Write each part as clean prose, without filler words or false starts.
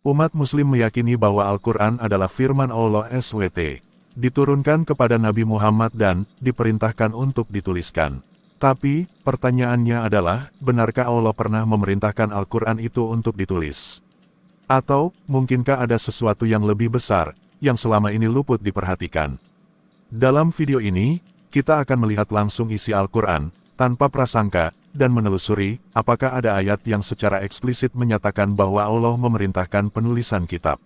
Umat Muslim meyakini bahwa Al-Quran adalah firman Allah SWT, diturunkan kepada Nabi Muhammad dan diperintahkan untuk dituliskan. Tapi, pertanyaannya adalah, benarkah Allah pernah memerintahkan Al-Quran itu untuk ditulis? Atau, mungkinkah ada sesuatu yang lebih besar, yang selama ini luput diperhatikan? Dalam video ini, kita akan melihat langsung isi Al-Quran, tanpa prasangka, dan menelusuri, apakah ada ayat yang secara eksplisit menyatakan bahwa Allah memerintahkan penulisan kitab.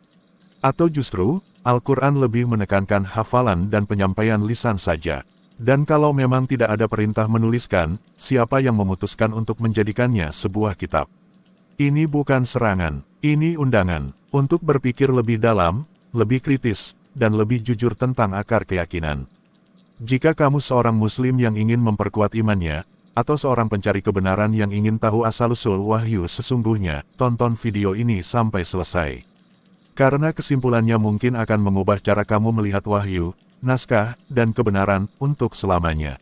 Atau justru, Al-Quran lebih menekankan hafalan dan penyampaian lisan saja. Dan kalau memang tidak ada perintah menuliskan, siapa yang memutuskan untuk menjadikannya sebuah kitab? Ini bukan serangan, ini undangan, untuk berpikir lebih dalam, lebih kritis, dan lebih jujur tentang akar keyakinan. Jika kamu seorang Muslim yang ingin memperkuat imannya, atau seorang pencari kebenaran yang ingin tahu asal-usul wahyu sesungguhnya, tonton video ini sampai selesai. Karena kesimpulannya mungkin akan mengubah cara kamu melihat wahyu, naskah, dan kebenaran untuk selamanya.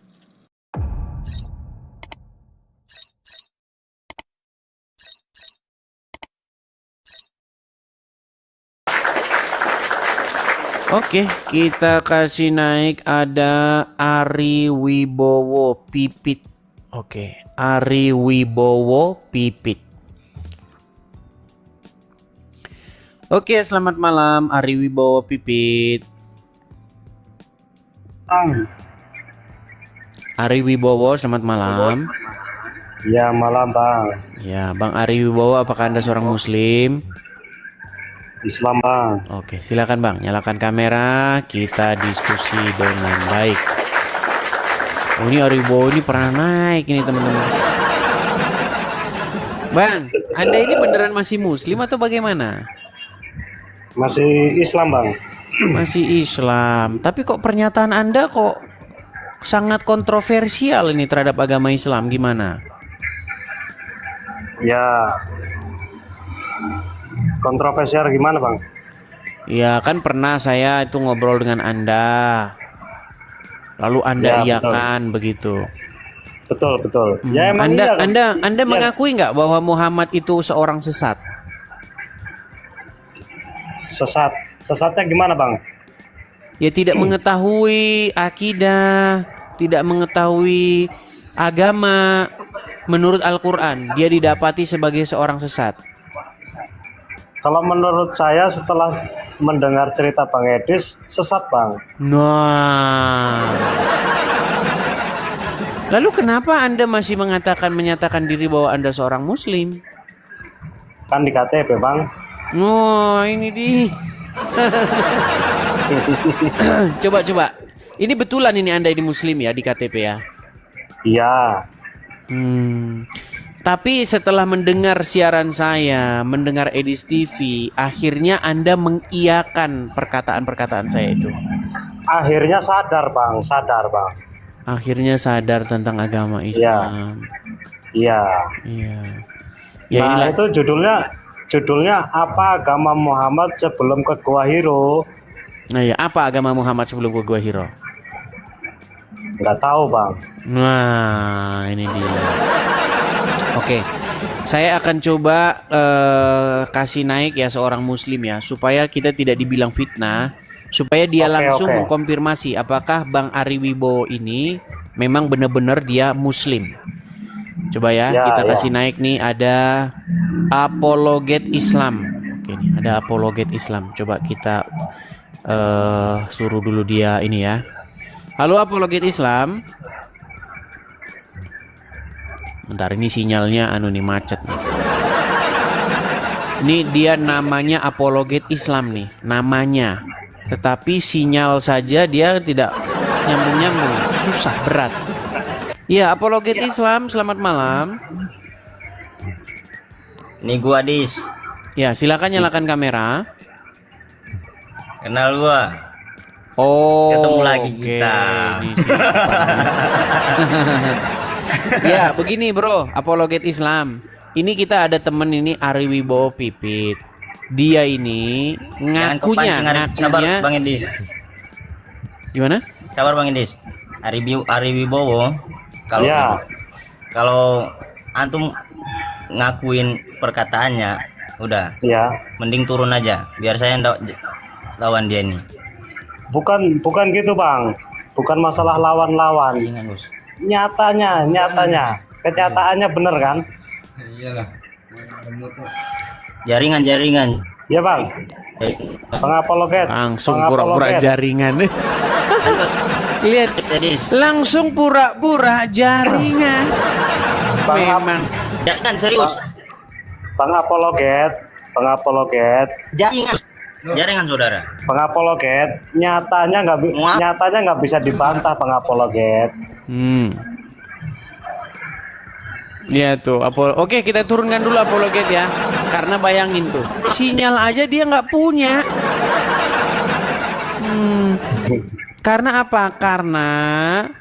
Oke, kita kasih naik ada Ari Wibowo Pipit. Oke, Ari Wibowo Pipit. Oke, selamat malam Ari Wibowo Pipit. Ari Wibowo, selamat malam. Ya, malam Bang. Ya, Bang Ari Wibowo, apakah Anda seorang Muslim? Islam Bang. Oke, silakan Bang, nyalakan kamera, kita diskusi dengan baik. Oh, ini Ari Wibowo ini pernah naik ini teman-teman. Bang, Anda ini beneran masih Muslim atau bagaimana? Masih Islam Bang. Masih Islam, tapi kok pernyataan Anda kok sangat kontroversial ini terhadap agama Islam, gimana? Ya, kontroversial gimana Bang? Ya kan pernah saya itu ngobrol dengan Anda, lalu Anda Ya, iyakan begitu. Betul. Ya emang Anda iya, kan? Anda Ya. mengakui nggak bahwa Muhammad itu seorang sesat? Sesatnya gimana Bang? Ya tidak mengetahui akidah, tidak mengetahui agama. Menurut Al-Quran, dia didapati sebagai seorang sesat. Kalau menurut saya setelah mendengar cerita Bang Edis, sesat Bang. Nah, lalu kenapa Anda masih menyatakan diri bahwa Anda seorang Muslim? Kan di KTP Bang. Oh, ini di. Coba. Ini betulan ini Anda ini Muslim ya di KTP ya? Iya. Tapi setelah mendengar siaran saya, mendengar Edis TV, akhirnya Anda mengiyakan perkataan-perkataan saya itu. Akhirnya sadar Bang. Akhirnya sadar tentang agama Islam. Iya. Iya. Ya Nah, inilah. itu judulnya apa agama Muhammad sebelum ke Gua Hiro? Nah ya, apa agama Muhammad sebelum ke Gua Hiro? Nggak tahu Bang. Nah, ini dia. Oke, saya akan coba kasih naik ya seorang Muslim ya, supaya kita tidak dibilang fitnah, supaya dia langsung mengkonfirmasi apakah Bang Ari Wibowo ini memang benar-benar dia Muslim. Coba ya, kita kasih naik nih, ada apologet Islam. Oke, nih ada apologet Islam. Coba kita suruh dulu dia ini ya. Halo apologet Islam. Bentar, ini sinyalnya nih macet nih. Ini dia namanya apologet Islam nih, namanya. Tetapi sinyal saja dia tidak nyambung-nyambung, susah, berat. Ya, apologet Islam, selamat malam. Ini gua Dis. Ya, silakan nyalakan kamera. Kenal gua. Oh, ketemu lagi oke. kita. Ini ya, begini bro, apologet Islam. Ini kita ada temen ini Ari Wibowo Pipit. Dia ini ngakunya. Sabar Bang Indis. Gimana? Sabar Bang Indis. Ari Wibowo. Kalau antum ngakuin perkataannya, Udah. Ya, Mending turun aja, biar saya lawan dia ini. bukan gitu bang, bukan masalah lawan-lawan. Jaringan bos. Nyatanya, kenyataannya bener kan? Jaringan. Ya bang, bang apologet. Langsung Bang pura-pura apologet. jaringan. Lihat, Dis. langsung pura-pura jaringan. Memang. Jangan serius. Bang apologet, Jaringan saudara. bang apologet. Nyatanya nggak bisa dibantah bang apologet. Ya tuh, oke, kita turunkan dulu apologet ya. Karena bayangin tuh, sinyal aja dia nggak punya. Karena apa? Karena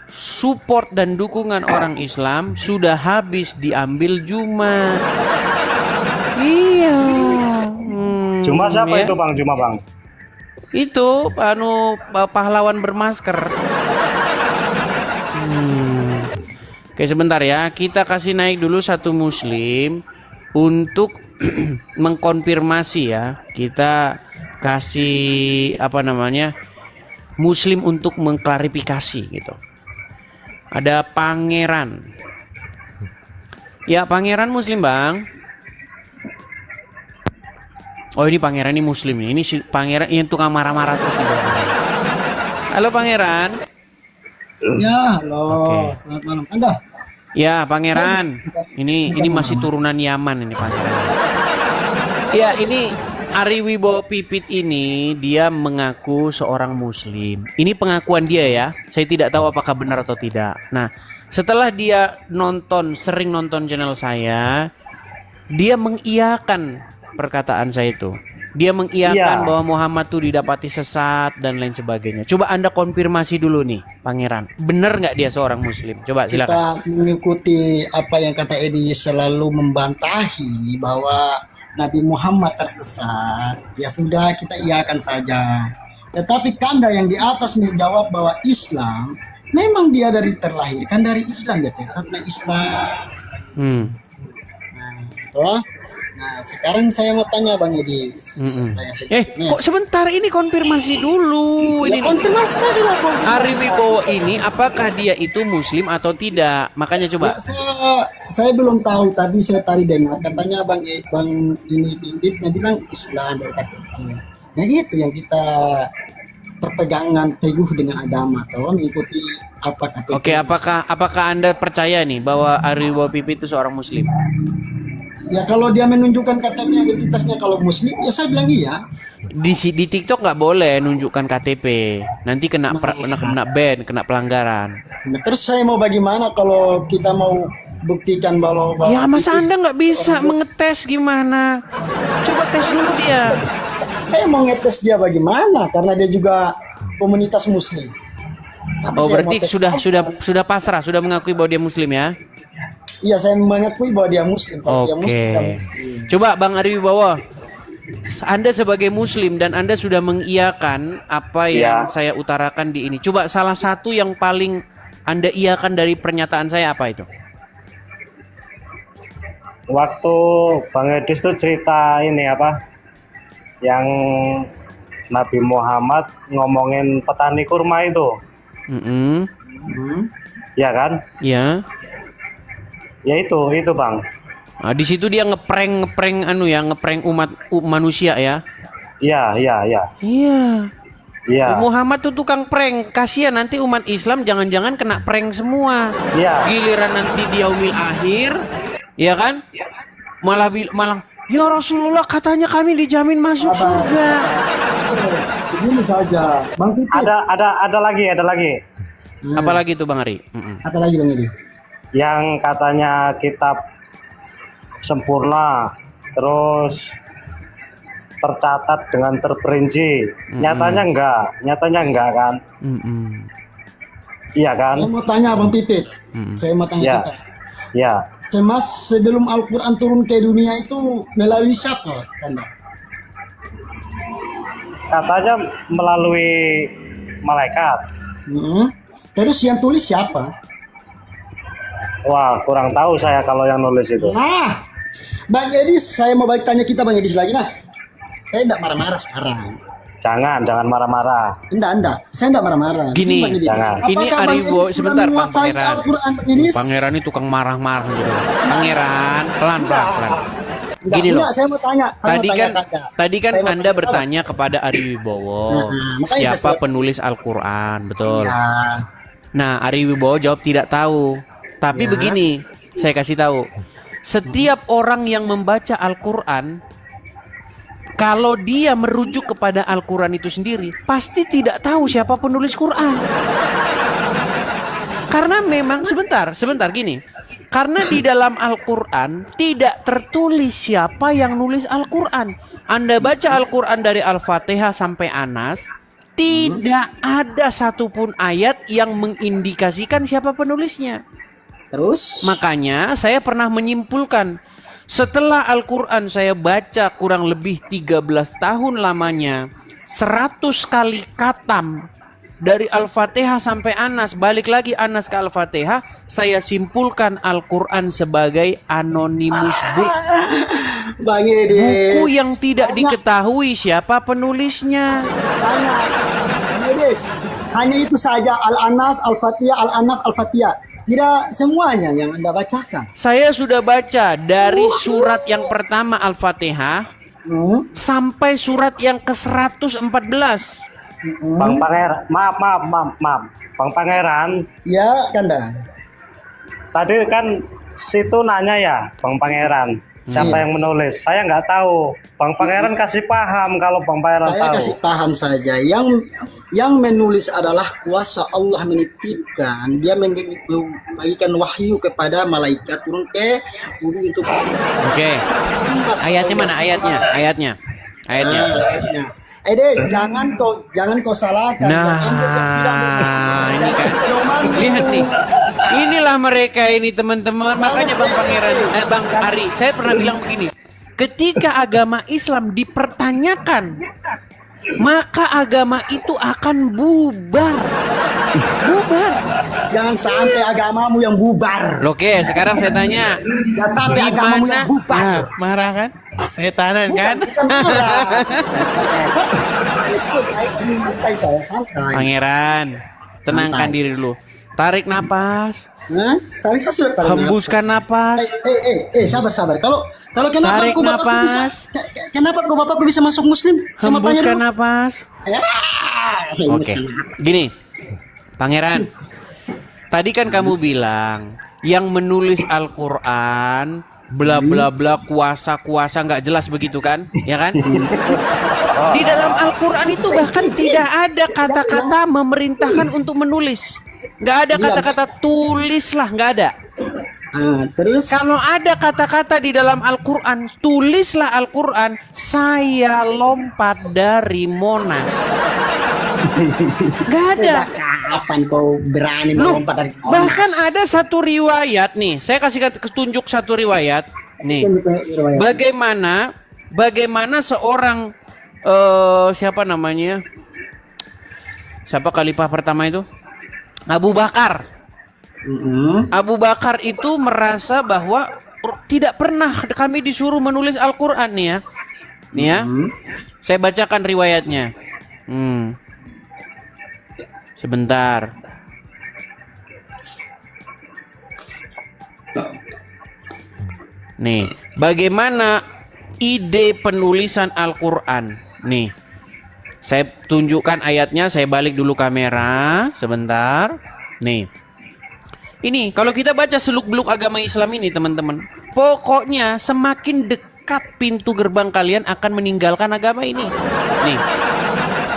support dan dukungan orang Islam sudah habis diambil Juma. Iya. Cuma siapa ya. itu bang? Cuma bang. Itu pahlawan bermasker. Oke, sebentar ya. Kita kasih naik dulu satu muslim untuk mengkonfirmasi ya. Kita kasih apa namanya? Muslim untuk mengklarifikasi gitu. Ada Pangeran. Ya, Pangeran muslim, Bang. Oh, ini Pangeran ini muslim nih. Ini si Pangeran yang tukang marah-marah terus nih. Halo Pangeran. Ya, halo. Oke. Selamat malam. Anda? Ya, Pangeran. Ini masih turunan Yaman ini Pangeran. Ya, ini Ari Wibowo Pipit ini dia mengaku seorang muslim. Ini pengakuan dia ya. Saya tidak tahu apakah benar atau tidak. Nah, setelah dia sering nonton channel saya, dia mengiyakan perkataan saya itu. Dia mengiyakan bahwa Muhammad tuh didapati sesat dan lain sebagainya. Coba Anda konfirmasi dulu nih, Pangeran. Benar nggak dia seorang muslim? Coba silakan. Kita mengikuti apa yang kata Edi, selalu membantahi bahwa Nabi Muhammad tersesat. Ya sudah, kita iakan saja. Tetapi Kanda yang di atas menjawab bahwa Islam, memang dia terlahirkan dari Islam ya, karena Islam. Toh? Nah, sekarang saya mau tanya Bang Edi. Kok sebentar, ini konfirmasi dulu. Ya, Ini konfirmasi sudah. Ari Wibowo ini apakah dia itu muslim atau tidak? Makanya coba. Ya, saya belum tahu, tapi saya tadi dengar katanya Bang ini Diditnya bilang Islam dari KTP. Nah, itu yang kita perpegangan teguh dengan agama, atau mengikuti apa KTP. Oke, apakah Anda percaya nih bahwa Ari Wibowo Pipit itu seorang muslim? Ya, kalau dia menunjukkan KTP identitasnya kalau muslim, ya saya bilang iya. Di TikTok nggak boleh nunjukkan KTP. Nanti kena ban, kena pelanggaran. Nah, terus saya mau bagaimana kalau kita mau buktikan bahwa Ya, masa Anda nggak bisa mengetes gimana? Coba tes dulu dia. Saya mau ngetes dia bagaimana, karena dia juga komunitas muslim. Tapi Oh, saya berarti mau tes- sudah pasrah, sudah mengakui bahwa dia muslim ya? Iya, saya mengakui bahwa dia muslim. Kalau dia Oke. muslim, dia muslim. Coba Bang Ari Wibowo, Anda sebagai muslim dan Anda sudah mengiyakan apa yang saya utarakan di ini. Coba salah satu yang paling Anda iyakan dari pernyataan saya apa itu? Waktu Bang Edis tuh cerita ini apa? Yang Nabi Muhammad ngomongin petani kurma itu. Ya kan? Ya. Ya itu Bang. Nah, di situ dia ngeprank umat manusia ya. Iya. Iya. Muhammad tuh tukang prank. Kasihan nanti umat Islam jangan-jangan kena prank semua. Iya. Giliran nanti di yaumil akhir, ya kan? Malah ya Rasulullah, katanya kami dijamin masuk surga. Begini saja, Bang Pipit. Ada lagi. Apalagi tuh Bang Ari? Apa lagi Bang Edi? Yang katanya kitab sempurna, terus tercatat dengan terperinci. Nyatanya enggak kan? Iya kan? Saya mau tanya Bang Pipit. Saya mau tanya kita. Ya. Sebelum Al-Quran turun ke dunia itu melalui siapa? Katanya melalui malaikat. Terus yang tulis siapa? Wah, kurang tahu saya kalau yang nulis itu. Nah, Bang Edis, saya mau balik tanya kita Bang Edis lagi nah. Saya enggak marah-marah sekarang. Jangan marah-marah. Enggak. Saya enggak marah-marah. Gini, Bang Edis. jangan. Ini Apakah Bang Aribo, Edis sebentar, sudah Bang menguasai Pangeran. Al-Quran, Bang Edis? Pangeran ini tukang marah-marah gitu. Pangeran, pelan. Gini loh. Saya mau tanya. Tadi kan Saya mau Anda tanya, bertanya kepada Ari Wibowo, makanya siapa saya- penulis Al-Quran, betul. Ya. Nah, Ari Wibowo jawab tidak tahu. Tapi Ya. begini, saya kasih tahu. Setiap orang yang membaca Al-Quran, kalau dia merujuk kepada Al-Quran itu sendiri, pasti tidak tahu siapa penulis Quran. Karena memang sebentar gini. Karena di dalam Al-Quran tidak tertulis siapa yang nulis Al-Quran. Anda baca Al-Quran dari Al-Fatihah sampai Anas, tidak ada satupun ayat yang mengindikasikan siapa penulisnya. Terus? Makanya saya pernah menyimpulkan, setelah Al-Quran saya baca kurang lebih 13 tahun lamanya, 100 kali khatam dari Al-Fatihah sampai Anas, balik lagi Anas ke Al-Fatihah, saya simpulkan Al-Quran sebagai anonymous book. Bang Edis. Buku yang tidak diketahui siapa penulisnya. Bang Edis. Hanya itu saja Al-Anas, Al-Fatihah, Al-Anas, Al-Fatihah. Tidak semuanya yang Anda bacakan. Saya sudah baca dari surat yang pertama Al-Fatihah sampai surat yang ke-114. Bang Pangeran, maaf. Bang Pangeran, Ya, Kanda. tadi kan situ nanya ya, Bang Pangeran, siapa yang menulis? Saya nggak tahu. Bang Pangeran kasih paham kalau Bang Pangeran Saya tahu. kasih paham saja. Yang menulis adalah kuasa Allah menitipkan. Dia membagikan wahyu kepada malaikat turun ke bumi untuk. Oke. Ayatnya mana? Ayatnya. Edis, jangan kau salahkan. Nah, ini kan. Lihat nih. Inilah mereka ini teman-teman. Makanya Bang Pangeran, Bang Ari, saya pernah bilang begini. Ketika agama Islam dipertanyakan, maka agama itu akan bubar. Jangan sampai agamamu yang bubar. Oke, sekarang saya tanya. Jangan sampai agamamu yang bubar. Nah, marah kan? Setanan kan? Bukan marah. Saya santai. Pangeran, tenangkan Santai. diri dulu. Tarik napas, Hah? Tarik saya sudah tarik. hembuskan napas. Sabar. Kalau kenapa Tarik kok bapakku bisa? napas. Kenapa kok bapakku bisa masuk Muslim? Saya mau tanya Hembuskan dulu. napas. Ya. Oke, gini, Pangeran. Tadi kan kamu bilang yang menulis Al-Quran, bla bla bla, kuasa nggak jelas begitu kan? Ya kan? Di dalam Al-Quran itu bahkan tidak ada kata-kata memerintahkan untuk menulis. Nggak ada kata-kata tulislah, nggak ada. Terus Kalau ada kata-kata di dalam Al-Quran, tulislah Al-Quran, saya lompat dari Monas. Nggak ada. sejak kapan kau berani Loh, melompat dari Monas? bahkan ada satu riwayat nih, saya kasih tunjuk satu riwayat nih. Bagaimana seorang siapa namanya? Siapa khalifah pertama itu? Abu Bakar. Abu Bakar itu merasa bahwa tidak pernah kami disuruh menulis Al-Quran nih ya. Nih ya. Saya bacakan riwayatnya. Sebentar. Nih, bagaimana ide penulisan Al-Quran? Nih, saya tunjukkan ayatnya, saya balik dulu kamera, sebentar. Nih, ini kalau kita baca seluk-beluk agama Islam ini teman-teman, pokoknya semakin dekat pintu gerbang kalian akan meninggalkan agama ini. Nih,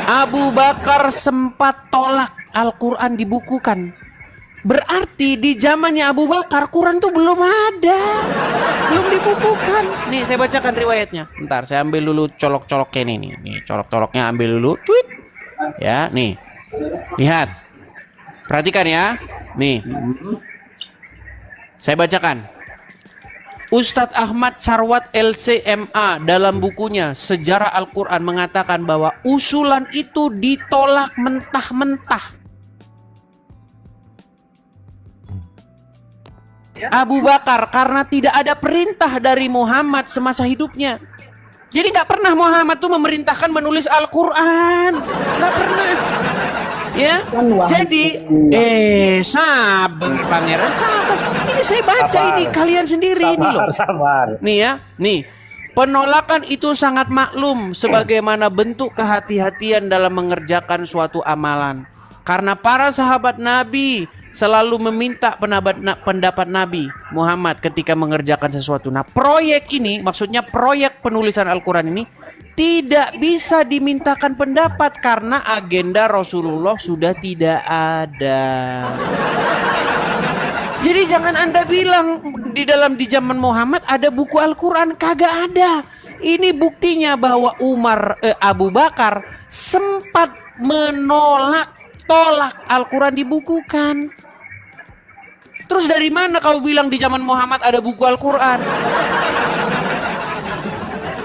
Abu Bakar sempat tolak Al-Quran dibukukan. Berarti di zamannya Abu Bakar Quran tuh belum ada, belum dibukukan. Nih saya bacakan riwayatnya. Bentar, saya ambil dulu colok-coloknya nih. Nih colok-coloknya ambil dulu. Tweet. Ya, nih. Lihat. Perhatikan ya. Nih. Saya bacakan. Ustadz Ahmad Sarwat LCMA dalam bukunya Sejarah Al-Quran mengatakan bahwa usulan itu ditolak mentah-mentah. Abu Bakar karena tidak ada perintah dari Muhammad semasa hidupnya. Jadi nggak pernah Muhammad tuh memerintahkan menulis Al-Quran, nggak pernah. Ya, jadi sabar pangeran, sabar. Ini saya baca Sabar. ini, kalian sendiri ini loh. Sabar. Nih ya, nih. Penolakan itu sangat maklum sebagaimana bentuk kehati-hatian dalam mengerjakan suatu amalan. Karena para sahabat Nabi selalu meminta pendapat Nabi Muhammad ketika mengerjakan sesuatu. Nah, proyek ini, maksudnya proyek penulisan Al-Quran ini tidak bisa dimintakan pendapat karena agenda Rasulullah sudah tidak ada. Jadi jangan Anda bilang di zaman Muhammad ada buku Al-Quran, kagak ada. Ini buktinya bahwa Abu Bakar sempat tolak Al-Quran dibukukan. Terus dari mana kau bilang di zaman Muhammad ada buku Al-Quran?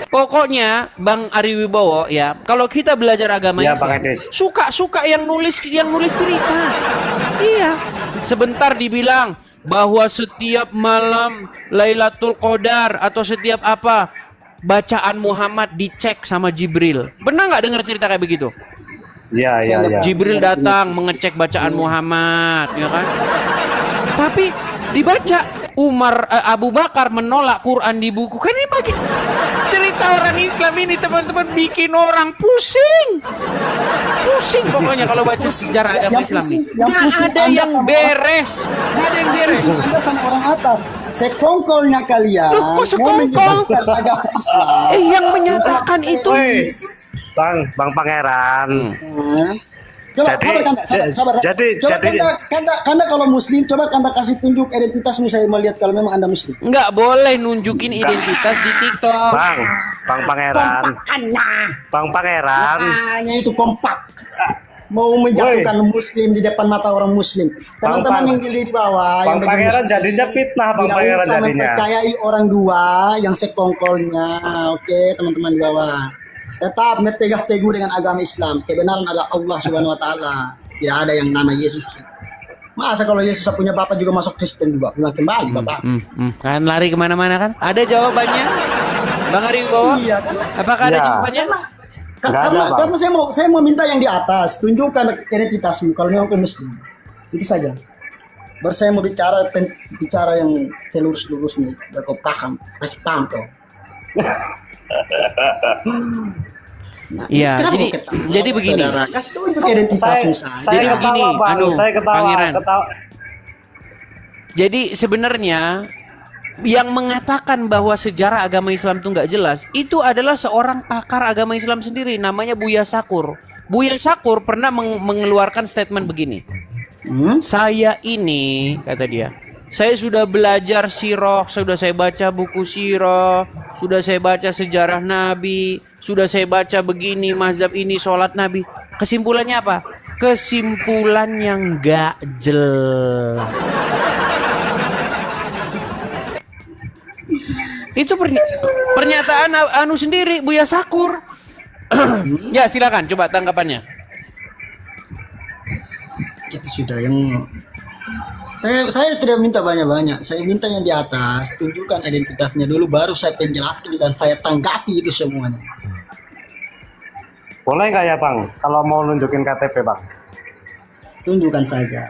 Pokoknya Bang Ari Wibowo ya, kalau kita belajar agama Ya, Islam, Bang Ades. suka yang nulis cerita. Iya. Sebentar dibilang bahwa setiap malam Lailatul Qadar atau setiap apa bacaan Muhammad dicek sama Jibril. Benar nggak dengar cerita kayak begitu? Iya. Jibril datang mengecek bacaan Muhammad, ya kan? Tapi dibaca Abu Bakar menolak Quran dibukukan. Ini bagi cerita orang Islam ini teman-teman bikin orang pusing pokoknya kalau baca sejarah agama Islam ini. Nggak ada yang beres. Anda sama orang atas. Sekongkolnya kalian Loh, kok sekongkol? mau menyebarkan agama Islam. Yang menyatakan itu. Bang Pangeran. Coba Jadi- sabar. jadi- Coba jadi- Kanda kalau Muslim, coba Kanda kasih tunjuk identitasmu, saya melihat kalau memang Anda Muslim. Nggak boleh nunjukin identitas di TikTok. Bang Pangeran. Bang Pangeran. Hanya itu kompak. Mau menjatuhkan Muslim di depan mata orang Muslim. Teman-teman yang di bawah, Bang yang bagi Pangeran Muslim, jadinya fitnah, Bang tidak Pangeran usah jadinya. mempercayai orang dua yang sekongkolnya. Oke, teman-teman di bawah. Tetap bertegak teguh dengan agama Islam. Kebenaran adalah Allah Subhanahu wa taala. Tidak ada yang nama Yesus. Masa kalau Yesus punya bapak juga masuk Kristen juga? Pulang kembali bapak. Kan lari kemana-mana kan? Ada jawabannya, Bang Ari Wibowo? Iya kan? Apakah ada Iya. jawabannya? Nggak ada, Bang. Karena saya mau minta yang di atas, tunjukkan identitasmu kalau memang kau Muslim. Itu saja. Baru saya mau bicara yang lurus nih, biar kau paham, kasih paham kau. Nah, Iya, kenapa jadi- kau ketawa, jadi begini. saudara? Kasih tunjuk identitasmu saja. Jadi Saya begini, ketawa, Bang. Saya ketawa, Pangeran. ketawa. Jadi sebenarnya yang mengatakan bahwa sejarah agama Islam itu nggak jelas, itu adalah seorang pakar agama Islam sendiri, namanya Buya Sakur. Buya Sakur pernah mengeluarkan statement begini. Saya ini, kata dia, saya sudah belajar sirah, sudah saya baca buku sirah, sudah saya baca sejarah Nabi, sudah saya baca begini, mazhab ini, sholat Nabi. Kesimpulannya apa? Kesimpulan yang nggak jelas. Itu pernyataan anu sendiri Buya Sakur. Ya silakan coba tanggapannya. Itu sudah yang saya tidak minta banyak-banyak. Saya minta yang di atas, tunjukkan identitasnya dulu, baru saya penjelaskan dan saya tanggapi itu semuanya. Boleh nggak ya Bang? Kalau mau nunjukin KTP Bang. Tunjukkan saja.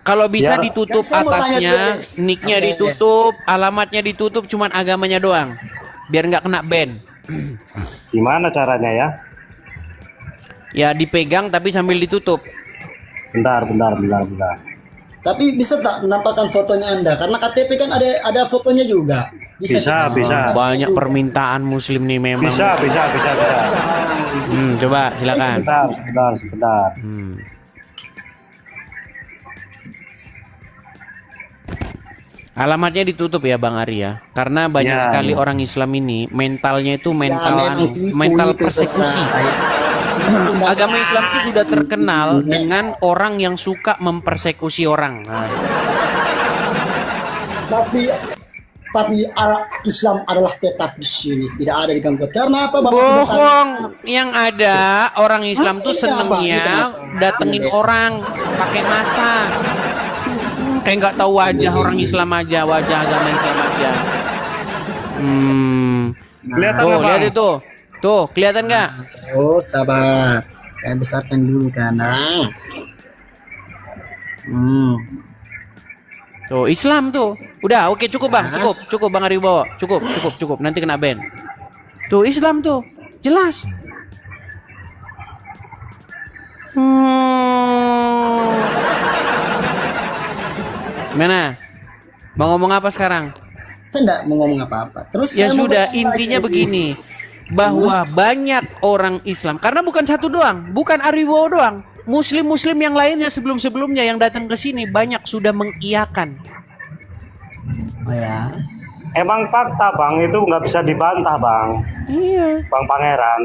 Kalau bisa Biar- ditutup Kan saya mau tanya atasnya, dulu. nicknya Oke, ditutup, alamatnya ditutup, cuman agamanya doang, biar nggak kena ban. Gimana caranya ya? Ya dipegang tapi sambil ditutup. Bentar. Tapi bisa tak menampakkan fotonya Anda? Karena KTP kan ada fotonya juga. Bisa. Banyak permintaan Muslim nih memang. Bisa. Coba silakan. Sebentar. Alamatnya ditutup ya Bang Arya, karena banyak Ya, sekali ya. orang Islam ini mentalnya itu mental memang tipu mental itu, persekusi. Agama Islam itu sudah terkenal dengan orang yang suka mempersekusi orang. Nah, tapi Islam adalah tetap di sini, tidak ada diganggu. Karena apa, Bapak? Bohong. Yang ada orang Islam tuh Ini kenapa? Ini senengnya kenapa? datengin orang pakai masa. Kayak nggak tahu wajah orang Islam aja, wajah agama Islam aja. Kelihatan Tuh, nggak, Bang? lihat itu. Tuh, kelihatan nggak? Oh, sabar. Saya besarkan dulu karena. Tuh, Islam tuh. Udah, oke, cukup Bang, cukup Bang Aribowo. Cukup. Nanti kena ban. Tuh, Islam tuh. Jelas. Gimana? Mau ngomong apa sekarang? Saya tidak mau ngomong apa-apa. Terus Ya saya mau sudah, bertanya intinya lagi. begini. Bahwa banyak orang Islam, karena bukan satu doang, bukan Aribowo doang. Muslim-muslim yang lainnya sebelum-sebelumnya yang datang ke sini banyak sudah mengiyakan. Oh ya. Emang fakta Bang, itu nggak bisa dibantah Bang. Iya. Bang Pangeran.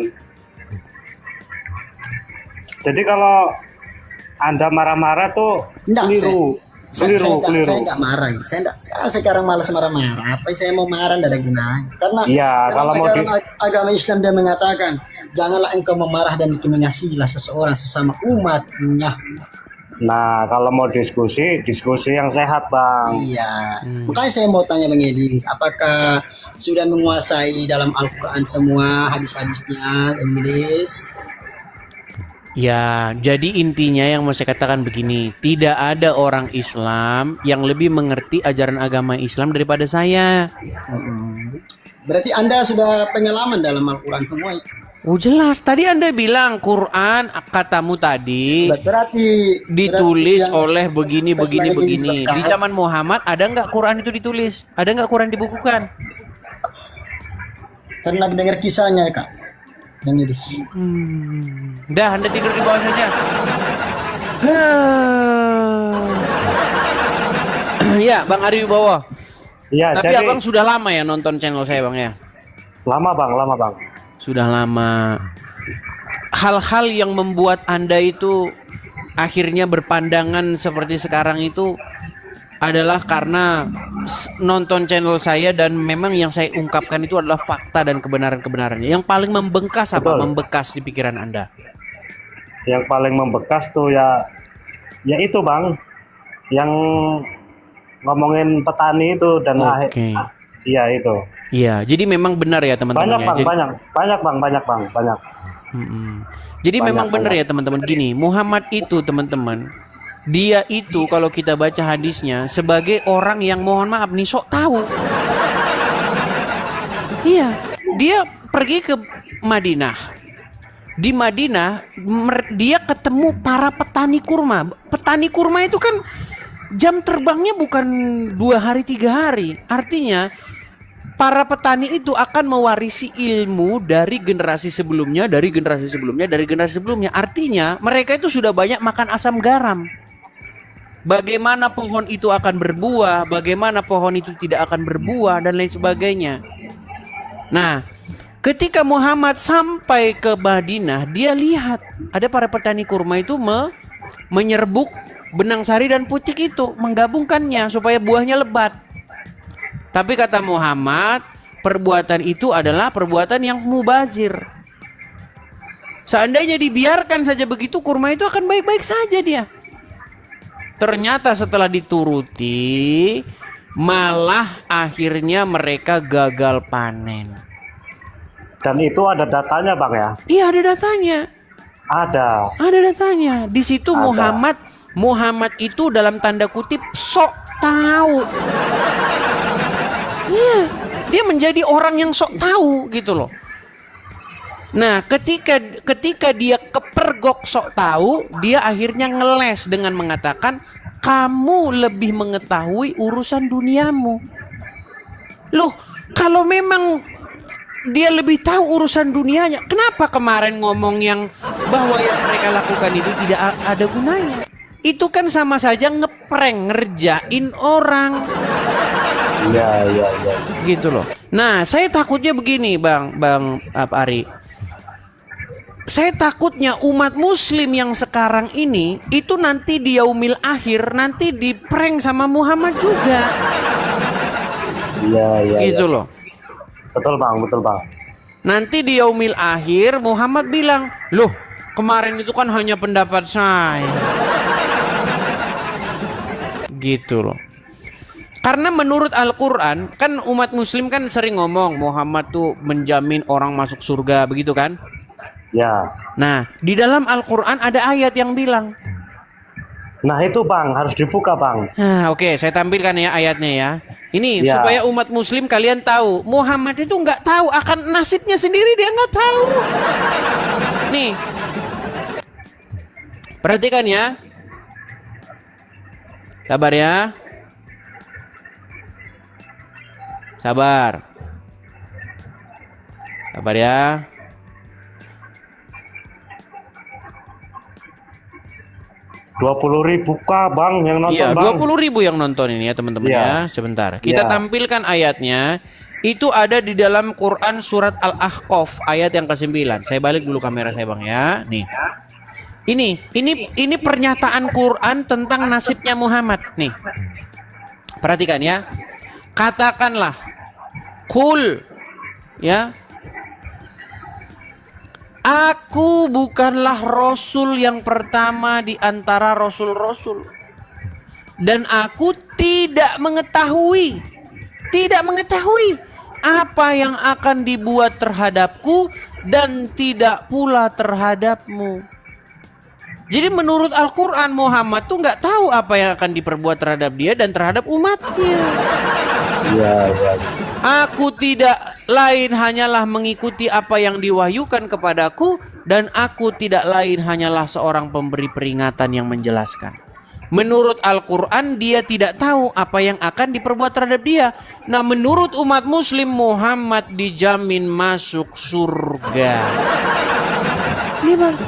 Jadi kalau Anda marah-marah tuh Enggak, keliru. Saya Keliru. enggak marah. Saya sekarang malas marah-marah. Apa saya mau marah tidak ada gunanya. Karena Iya, dalam kalau mau ajaran agama Islam dia mengatakan, janganlah engkau memarah dan mengasihilah seseorang sesama umatnya. Nah, kalau mau diskusi yang sehat Bang. Iya. Makanya saya mau tanya Bang Edi, apakah sudah menguasai dalam Al-Quran semua hadis-hadisnya, Inggris? Ya, jadi intinya yang mau saya katakan begini, tidak ada orang Islam yang lebih mengerti ajaran agama Islam daripada saya. Berarti Anda sudah pengalaman dalam Al-Quran semua itu. Oh jelas, tadi Anda bilang Quran katamu tadi Berarti ditulis yang- oleh begini. Di berkah. zaman Muhammad ada nggak Quran itu ditulis? Ada nggak Quran dibukukan? Karena dengar kisahnya Kak. Bang Edi. Dah, Anda tidur di bawah saja. Ya, Bang Ari Wibowo. Iya, Tapi jadi Abang sudah lama ya nonton channel saya, Bang ya? lama Bang. Sudah lama. Hal-hal yang membuat Anda itu akhirnya berpandangan seperti sekarang itu adalah karena nonton channel saya dan memang yang saya ungkapkan itu adalah fakta dan kebenaran-kebenarannya. Yang paling membekas apa? Betul. Membekas di pikiran Anda. Yang paling membekas tuh ya itu Bang, yang ngomongin petani itu dan Oke. iya itu. Iya, jadi memang benar ya teman-teman Banyak ya. Bang, Jadi, banyak. Jadi Banyak, memang benar banyak. ya teman-teman. Gini, Muhammad itu teman-teman, dia itu kalau kita baca hadisnya sebagai orang yang mohon maaf nih sok tahu. Iya, dia pergi ke Madinah. Di Madinah dia ketemu para petani kurma. Petani kurma itu kan jam terbangnya bukan 2 hari 3 hari. Artinya para petani itu akan mewarisi ilmu dari generasi sebelumnya, Artinya mereka itu sudah banyak makan asam garam. Bagaimana pohon itu akan berbuah, bagaimana pohon itu tidak akan berbuah, dan lain sebagainya. Nah, ketika Muhammad sampai ke Madinah, dia lihat ada para petani kurma itu menyerbuk benang sari dan putik itu, menggabungkannya supaya buahnya lebat. Tapi kata Muhammad, perbuatan itu adalah perbuatan yang mubazir. Seandainya dibiarkan saja begitu, kurma itu akan baik-baik saja dia. Ternyata setelah dituruti, malah akhirnya mereka gagal panen. Dan itu ada datanya Bang ya? Iya, ada datanya. Ada datanya. Di situ Ada. Muhammad itu dalam tanda kutip sok tahu. Iya, dia menjadi orang yang sok tahu gitu loh. Nah, ketika dia kepergok sok tahu, dia akhirnya ngeles dengan mengatakan, kamu lebih mengetahui urusan duniamu. Loh, kalau memang dia lebih tahu urusan dunianya, kenapa kemarin ngomong yang bahwa yang mereka lakukan itu tidak ada gunanya? Itu kan sama saja ngeprank, ngerjain orang. Iya. Gitu loh. Nah, saya takutnya begini, Bang Ari. Saya takutnya umat muslim yang sekarang ini itu nanti di yaumil akhir nanti diprank sama Muhammad juga. Iya, iya. Gitu Iya. loh. Betul Bang, betul Bang. Nanti di yaumil akhir Muhammad bilang, loh kemarin itu kan hanya pendapat saya. Gitu loh. Karena menurut Al-Quran, kan umat muslim kan sering ngomong Muhammad tuh menjamin orang masuk surga, begitu kan? Ya. Nah, di dalam Al-Quran ada ayat yang bilang. Nah itu Bang, harus dibuka Bang. Nah, oke, saya tampilkan ya ayatnya ya. Ini Ya. supaya umat muslim kalian tahu, Muhammad itu nggak tahu akan nasibnya sendiri, dia nggak tahu. Nih, perhatikan ya. Sabar ya. Sabar. Sabar ya. Rp20.000 kah Bang yang nonton Iya, Bang? 20.000 yang nonton ini ya teman-teman Iya. ya. Sebentar. Kita Iya. tampilkan ayatnya. Itu ada di dalam Quran surat Al-Ahqaf ayat yang ke-9. Saya balik dulu kamera saya Bang ya. Nih. Ini pernyataan Quran tentang nasibnya Muhammad. Nih. Perhatikan ya. Katakanlah Qul ya. Aku bukanlah Rasul yang pertama di antara Rasul-Rasul. Dan aku tidak mengetahui apa yang akan dibuat terhadapku dan tidak pula terhadapmu. Jadi menurut Al-Quran Muhammad tuh nggak tahu apa yang akan diperbuat terhadap dia dan terhadap umatnya. Iya, iya. Aku tidak lain hanyalah mengikuti apa yang diwahyukan kepadaku dan aku tidak lain hanyalah seorang pemberi peringatan yang menjelaskan. Menurut Al-Quran dia tidak tahu apa yang akan diperbuat terhadap dia. Nah menurut umat muslim Muhammad dijamin masuk surga. Ini Bang.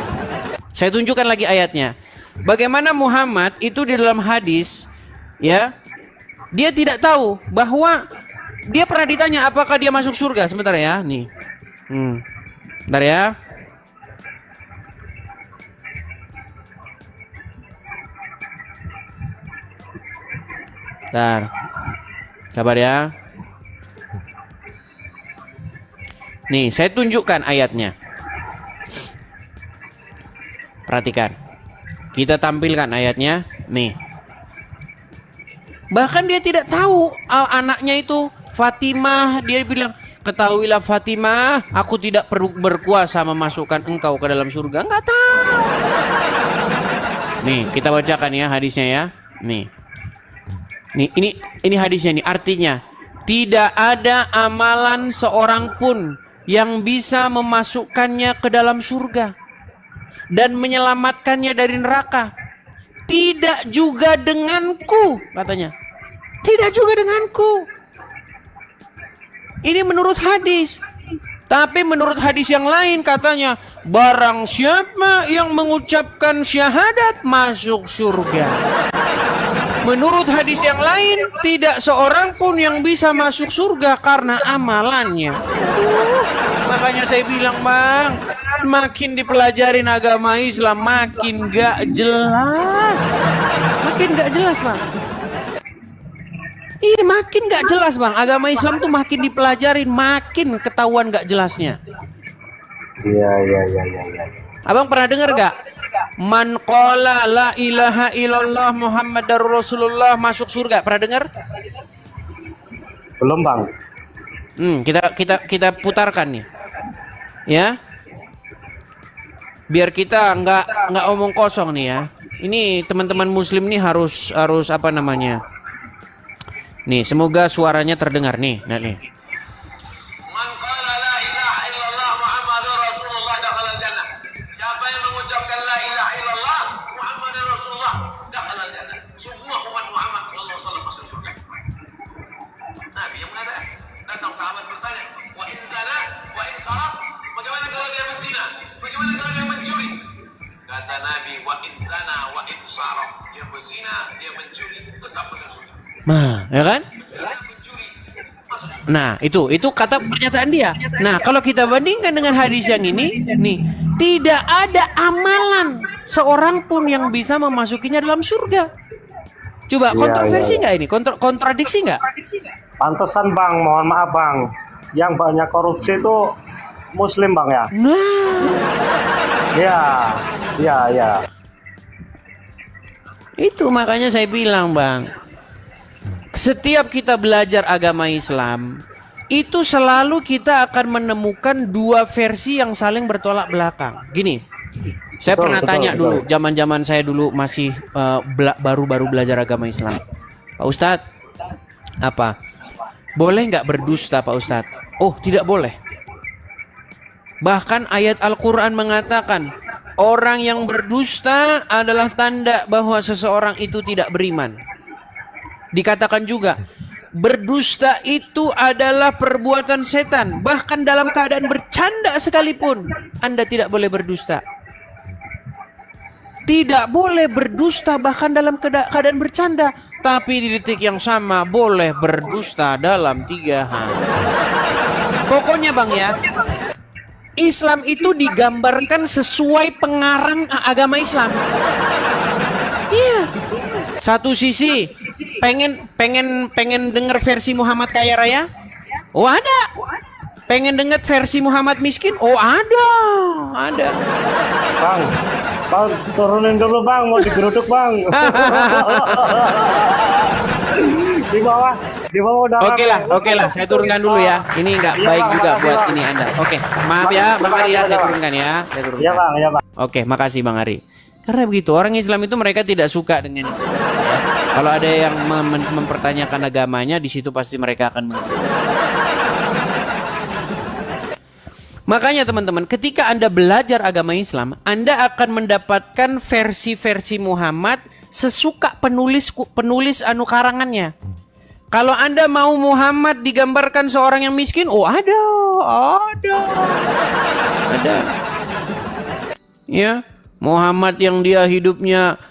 Saya tunjukkan lagi ayatnya. Bagaimana Muhammad itu di dalam hadis ya. Dia tidak tahu bahwa dia pernah ditanya apakah dia masuk surga. Sebentar ya, nih. Bentar ya. Bentar. Sabar ya. Nih, saya tunjukkan ayatnya. Perhatikan. Kita tampilkan ayatnya. Nih. Bahkan dia tidak tahu anaknya itu Fatimah. Dia bilang, ketahuilah Fatimah, aku tidak perlu berkuasa memasukkan engkau ke dalam surga. Enggak tahu. Nih, kita bacakan ya hadisnya ya. Nih. Ini hadisnya nih. Artinya, tidak ada amalan seorang pun yang bisa memasukkannya ke dalam surga dan menyelamatkannya dari neraka. Tidak juga denganku, katanya. Tidak juga denganku. Ini menurut hadis. Tapi menurut hadis yang lain katanya, barang siapa yang mengucapkan syahadat masuk surga. Menurut hadis yang lain, tidak seorang pun yang bisa masuk surga karena amalannya. Makanya saya bilang Bang, makin dipelajarin agama Islam makin gak jelas. Makin gak jelas Bang. Iya makin gak jelas Bang. Agama Islam tuh makin dipelajarin makin ketahuan gak jelasnya. Iya, iya, iya, iya. Abang pernah dengar gak? Man qala la ilaha illallah Muhammadar Rasulullah masuk surga. Pernah dengar? Belum Bang. Kita putarkan nih. Ya. Biar kita nggak omong kosong nih ya. Ini teman-teman muslim nih harus apa namanya? Nih, semoga suaranya terdengar nih. Nah, nih. Man qala la ilaha illallah Muhammadur Rasulullah dakhala al-jannah. Siapa yang mengucapkan la ilaha illallah Muhammadur Rasulullah dakhala al-jannah. Semua umat Muhammad sallallahu alaihi wasallam masuk surga. Nabi yang mengatakan, datang sahabat bertanya, wa in zana wa in saraq, bagaimana kalau dia berzina? Bagaimana kalau dia mencuri? Kata Nabi, wa in zana wa in saraq, dia berzina, dia mencuri, tetap masuk surga. Nah, ya kan? Nah, itu kata pernyataan dia. Nah, kalau kita bandingkan dengan hadis yang ini, nih, tidak ada amalan seorang pun yang bisa memasukinya dalam surga. Coba kontroversi nggak ini? Kontradiksi nggak? Pantesan Bang, mohon maaf Bang, yang banyak korupsi itu Muslim Bang ya? Ya. Itu makanya saya bilang Bang, setiap kita belajar agama Islam, itu selalu kita akan menemukan dua versi yang saling bertolak belakang. Gini, saya pernah tanya dulu, zaman-zaman saya dulu masih baru-baru belajar agama Islam. Pak Ustadz, boleh nggak berdusta Pak Ustadz? Oh, tidak boleh. Bahkan ayat Al-Quran mengatakan, orang yang berdusta adalah tanda bahwa seseorang itu tidak beriman. Dikatakan juga, berdusta itu adalah perbuatan setan. Bahkan dalam keadaan bercanda sekalipun, Anda tidak boleh berdusta. Tidak boleh berdusta bahkan dalam keadaan bercanda. Tapi di detik yang sama boleh berdusta dalam 3 hal. Pokoknya Bang ya, Islam itu digambarkan sesuai pengarang agama Islam. Iya. Satu sisi pengen denger versi Muhammad kaya raya? Oh ada. Pengen denger versi Muhammad miskin? Oh ada. Bang, turunin dulu Bang, mau digeruduk Bang. Di bawah udah. Oke lah, saya turunkan dulu ya. Ini nggak baik juga buat ini Anda. Oke, maaf ya Bang Ari ya, saya turunkan ya. Iya Bang. Oke, makasih Bang Ari. Karena begitu, orang Islam itu mereka tidak suka dengan itu. Ya. Kalau ada yang mempertanyakan agamanya, di situ pasti mereka akan Makanya teman-teman, ketika Anda belajar agama Islam, Anda akan mendapatkan versi-versi Muhammad sesuka penulis karangannya. Kalau Anda mau Muhammad digambarkan seorang yang miskin, oh ada. Ya, Muhammad yang dia hidupnya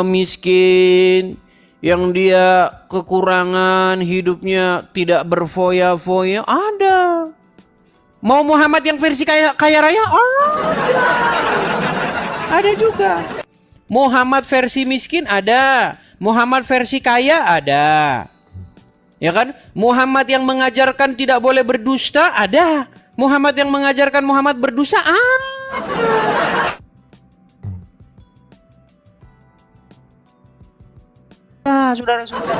miskin, yang dia kekurangan, hidupnya tidak berfoya-foya, ada. Mau Muhammad yang versi kaya raya? Ada juga. Muhammad versi miskin ada. Muhammad versi kaya ada. Ya kan? Muhammad yang mengajarkan tidak boleh berdusta ada. Muhammad yang mengajarkan Muhammad berdusta ada. Saudara-saudara.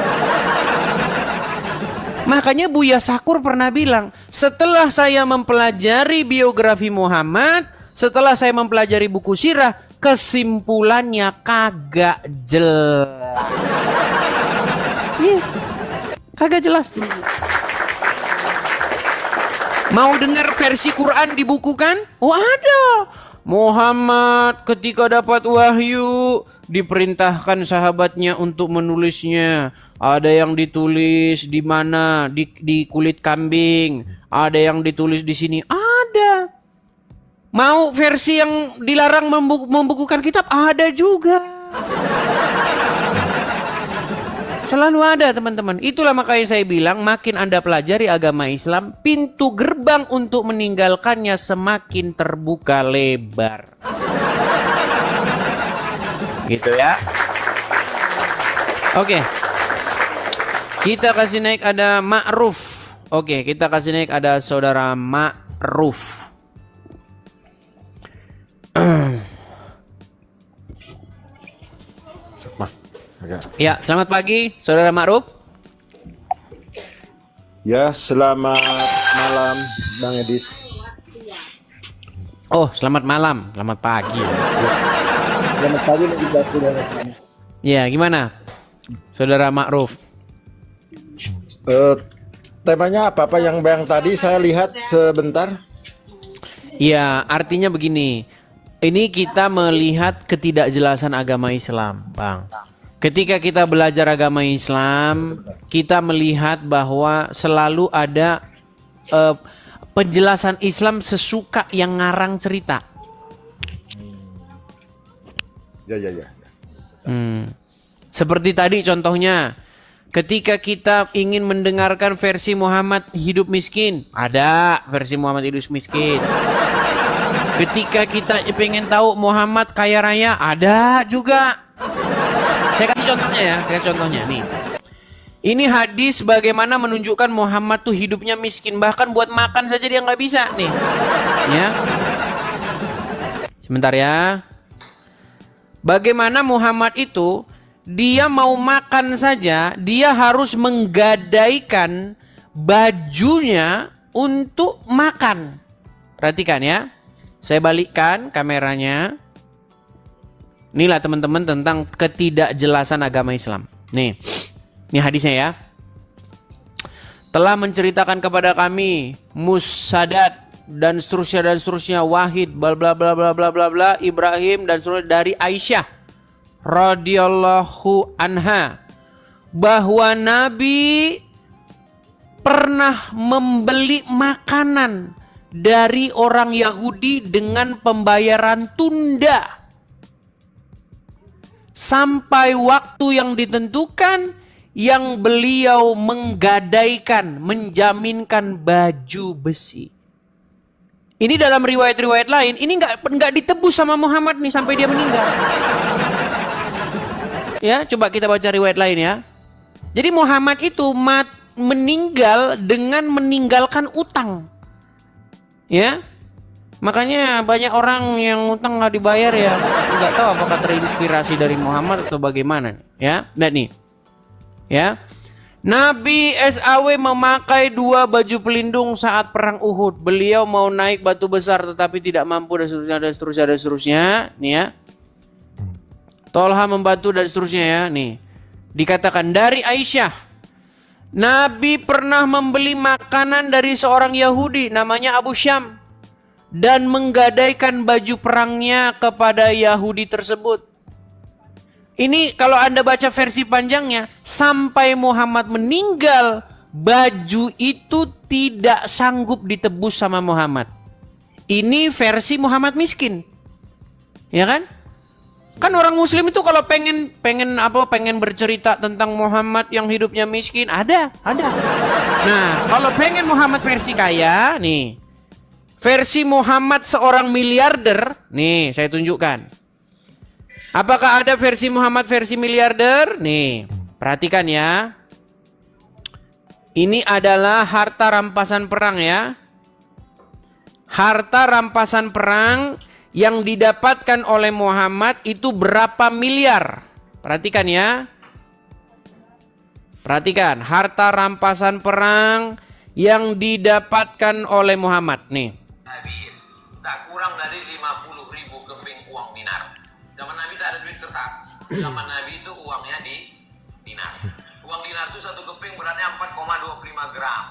Makanya Buya Sakur pernah bilang, setelah saya mempelajari biografi Muhammad, setelah saya mempelajari buku sirah, kesimpulannya kagak jelas. Kagak jelas. Mau dengar versi Quran dibukukan? Oh ada. Muhammad ketika dapat wahyu diperintahkan sahabatnya untuk menulisnya. Ada yang ditulis di mana? Di kulit kambing. Ada yang ditulis di sini. Ada. Mau versi yang dilarang membukukan kitab? Ada juga. Selalu ada teman-teman. Itulah makanya saya bilang, makin Anda pelajari agama Islam, pintu gerbang untuk meninggalkannya semakin terbuka lebar. Gitu ya. Oke. Kita kasih naik ada Ma'ruf. Oke, kita kasih naik ada saudara Ma'ruf. Ya, selamat pagi saudara Ma'ruf. Ya, selamat malam Bang Edis. Oh, selamat malam, selamat pagi. Selamat pagi juga saudara. Ya, gimana saudara Ma'ruf? Temanya apa yang tadi saya lihat sebentar? Ya, artinya begini. Ini kita melihat ketidakjelasan agama Islam, Bang. Ketika kita belajar agama Islam, kita melihat bahwa selalu ada penjelasan Islam sesuka yang ngarang cerita. Ya. Seperti tadi contohnya, ketika kita ingin mendengarkan versi Muhammad hidup miskin, ada versi Muhammad hidup miskin. Ketika kita pengen tahu Muhammad kaya raya, ada juga. Saya kasih contohnya ya, nih. Ini hadis bagaimana menunjukkan Muhammad tuh hidupnya miskin, bahkan buat makan saja dia nggak bisa nih. Ya. Sebentar ya. Bagaimana Muhammad itu, dia mau makan saja, dia harus menggadaikan bajunya untuk makan. Perhatikan ya. Saya balikkan kameranya. Inilah teman-teman tentang ketidakjelasan agama Islam. Nih, ini hadisnya ya. Telah menceritakan kepada kami Musaddad dan seterusnya Wahid bla bla bla bla bla bla bla Ibrahim dan seterusnya dari Aisyah radhiyallahu anha bahwa Nabi pernah membeli makanan dari orang Yahudi dengan pembayaran tunda sampai waktu yang ditentukan yang beliau menggadaikan, menjaminkan baju besi. Ini dalam riwayat-riwayat lain, ini nggak ditebus sama Muhammad nih sampai dia meninggal. Ya, coba kita baca riwayat lain ya. Jadi Muhammad itu meninggal dengan meninggalkan utang. Ya, makanya banyak orang yang utang nggak dibayar ya, nggak tahu apakah terinspirasi dari Muhammad atau bagaimana. Ya, dan nih, ya. Nabi SAW memakai 2 baju pelindung saat perang Uhud. Beliau mau naik batu besar tetapi tidak mampu dan seterusnya. Nih ya. Tolha membantu dan seterusnya ya. Nih. Dikatakan dari Aisyah. Nabi pernah membeli makanan dari seorang Yahudi namanya Abu Syam. Dan menggadaikan baju perangnya kepada Yahudi tersebut. Ini kalau Anda baca versi panjangnya, sampai Muhammad meninggal, baju itu tidak sanggup ditebus sama Muhammad. Ini versi Muhammad miskin. Ya kan? Kan orang muslim itu kalau pengen bercerita tentang Muhammad yang hidupnya miskin, ada. Nah, kalau pengen Muhammad versi kaya, nih. Versi Muhammad seorang miliarder, nih saya tunjukkan. Apakah ada versi Muhammad versi miliarder? Nih, perhatikan ya. Ini adalah harta rampasan perang ya. Harta rampasan perang yang didapatkan oleh Muhammad itu berapa miliar? Perhatikan ya. Perhatikan, harta rampasan perang yang didapatkan oleh Muhammad. Nih. Tak kurang dari 50.000 keping uang dinar. Zaman Nabi tak ada duit kertas. Zaman Nabi itu uangnya di dinar. Uang dinar itu satu keping beratnya 4,25 gram.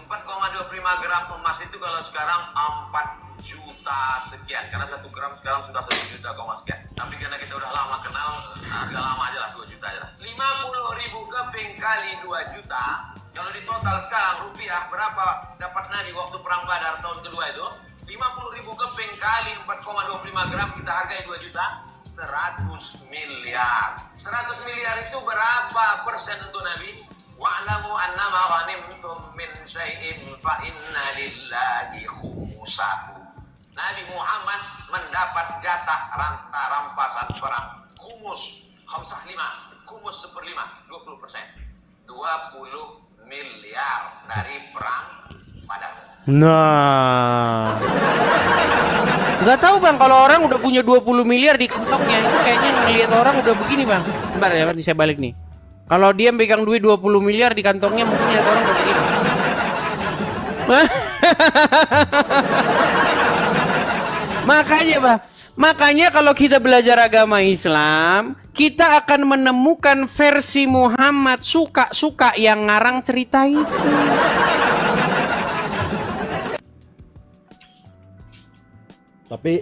4,25 gram emas itu kalau sekarang 4 juta sekian. Karena 1 gram sekarang sudah 1 juta sekian. Tapi karena kita udah lama kenal, agak lama aja lah, 2 juta aja lah. 50.000 keping kali 2 juta. Kalau di total sekarang rupiah berapa dapat Nabi waktu perang Badar tahun kedua itu? 50.000 keping kali 4,25 gram kita hargai 2 juta. 100 miliar. 100 miliar itu berapa persen untuk Nabi? Wa'lamu annama ghanimtum min syai'in fa inna lillahi khumusahu. Nabi Muhammad mendapat jatah rampasan perang. Khumus 5, khumus 1/5, 20%. 20 miliar dari perang Badar. Nah, nggak tahu bang, kalau orang udah punya 20 miliar di kantongnya itu kayaknya ngelihat orang udah begini bang. Bentar ya, saya balik nih. Kalau dia pegang duit 20 miliar di kantongnya mungkin lihat orang udah begini. Makanya bang, makanya kalau kita belajar agama Islam, kita akan menemukan versi Muhammad suka-suka yang ngarang cerita itu. Tapi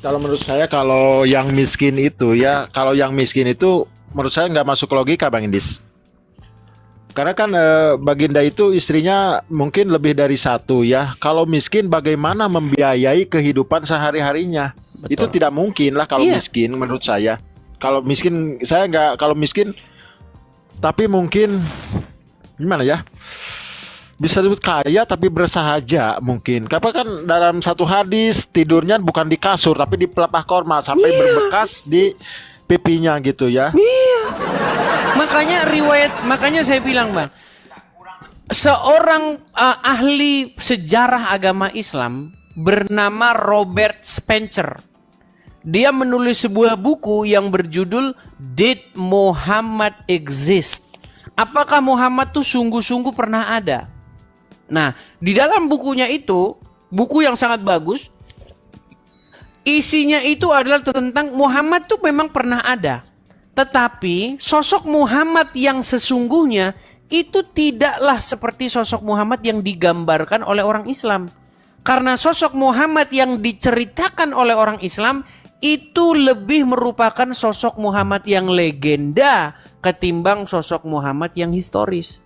kalau menurut saya kalau yang miskin itu menurut saya nggak masuk logika Bang Indis. Karena kan Baginda itu istrinya mungkin lebih dari 1 ya. Kalau miskin bagaimana membiayai kehidupan sehari-harinya? Betul. Itu tidak mungkin lah kalau miskin menurut saya. Kalau miskin kalau miskin tapi mungkin gimana ya? Bisa disebut kaya tapi bersahaja mungkin. Karena kan dalam satu hadis tidurnya bukan di kasur tapi di pelepah korma sampai berbekas di pipinya gitu ya. Iya. makanya saya bilang, Bang. Seorang ahli sejarah agama Islam bernama Robert Spencer. Dia menulis sebuah buku yang berjudul Did Muhammad Exist? Apakah Muhammad tuh sungguh-sungguh pernah ada? Nah, di dalam bukunya itu, buku yang sangat bagus, isinya itu adalah tentang Muhammad tuh memang pernah ada. Tetapi sosok Muhammad yang sesungguhnya itu tidaklah seperti sosok Muhammad yang digambarkan oleh orang Islam. Karena sosok Muhammad yang diceritakan oleh orang Islam itu lebih merupakan sosok Muhammad yang legenda ketimbang sosok Muhammad yang historis.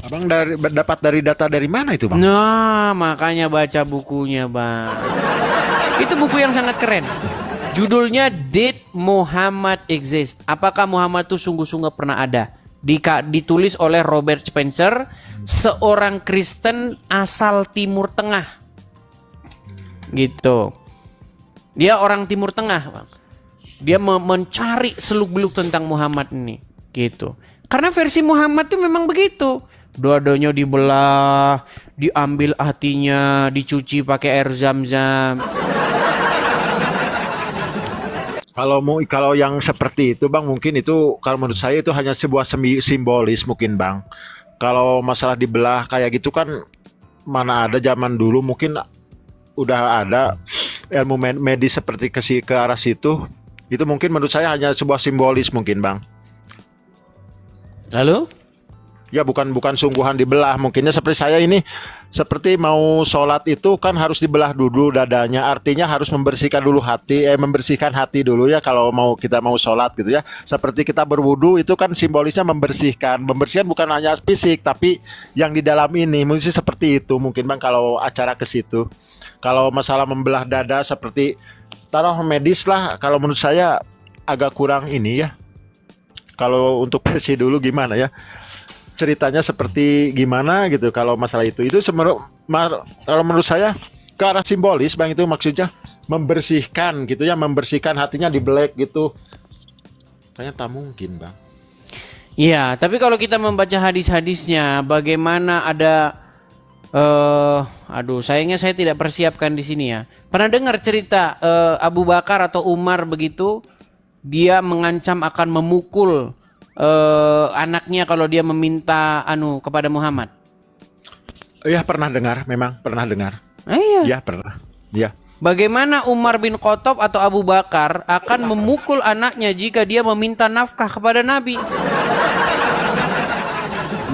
Abang dapat dari data dari mana itu, Bang? Nah, makanya baca bukunya, Bang. Itu buku yang sangat keren. Judulnya Did Muhammad Exist? Apakah Muhammad itu sungguh-sungguh pernah ada? Ditulis oleh Robert Spencer, seorang Kristen asal Timur Tengah. Gitu. Dia orang Timur Tengah, Bang. Dia mencari seluk-beluk tentang Muhammad ini. Gitu. Karena versi Muhammad itu memang begitu. Dua-duanya dibelah, diambil hatinya, dicuci pakai air zam-zam. Kalau yang seperti itu, Bang, mungkin itu kalau menurut saya itu hanya sebuah simbolis mungkin, Bang. Kalau masalah dibelah kayak gitu kan mana ada zaman dulu, mungkin udah ada ilmu medis seperti ke arah situ. Itu mungkin menurut saya hanya sebuah simbolis mungkin, Bang. Lalu? Ya bukan sungguhan dibelah. Mungkinnya seperti saya ini, seperti mau sholat itu kan harus dibelah dulu dadanya. Artinya harus membersihkan dulu membersihkan hati dulu ya kalau kita mau sholat gitu ya. Seperti kita berwudu itu kan simbolisnya membersihkan. Membersihkan bukan hanya fisik tapi yang di dalam ini. Mungkin seperti itu mungkin, Bang, kalau acara ke situ. Kalau masalah membelah dada seperti taruh medis lah, kalau menurut saya agak kurang ini ya. Kalau untuk versi dulu gimana ya? Ceritanya seperti gimana gitu kalau masalah itu kalau menurut saya ke arah simbolis, Bang, itu maksudnya membersihkan gitu ya, membersihkan hatinya di black gitu. Kayaknya tak mungkin, Bang. Iya, tapi kalau kita membaca hadis-hadisnya, bagaimana ada sayangnya saya tidak persiapkan di sini ya. Pernah dengar cerita Abu Bakar atau Umar begitu, dia mengancam akan memukul anaknya kalau dia meminta kepada Muhammad. Iya, pernah dengar, memang pernah dengar. Iya. Iya, pernah. Iya. Bagaimana Umar bin Khattab atau Abu Bakar akan memukul anaknya jika dia meminta nafkah kepada Nabi?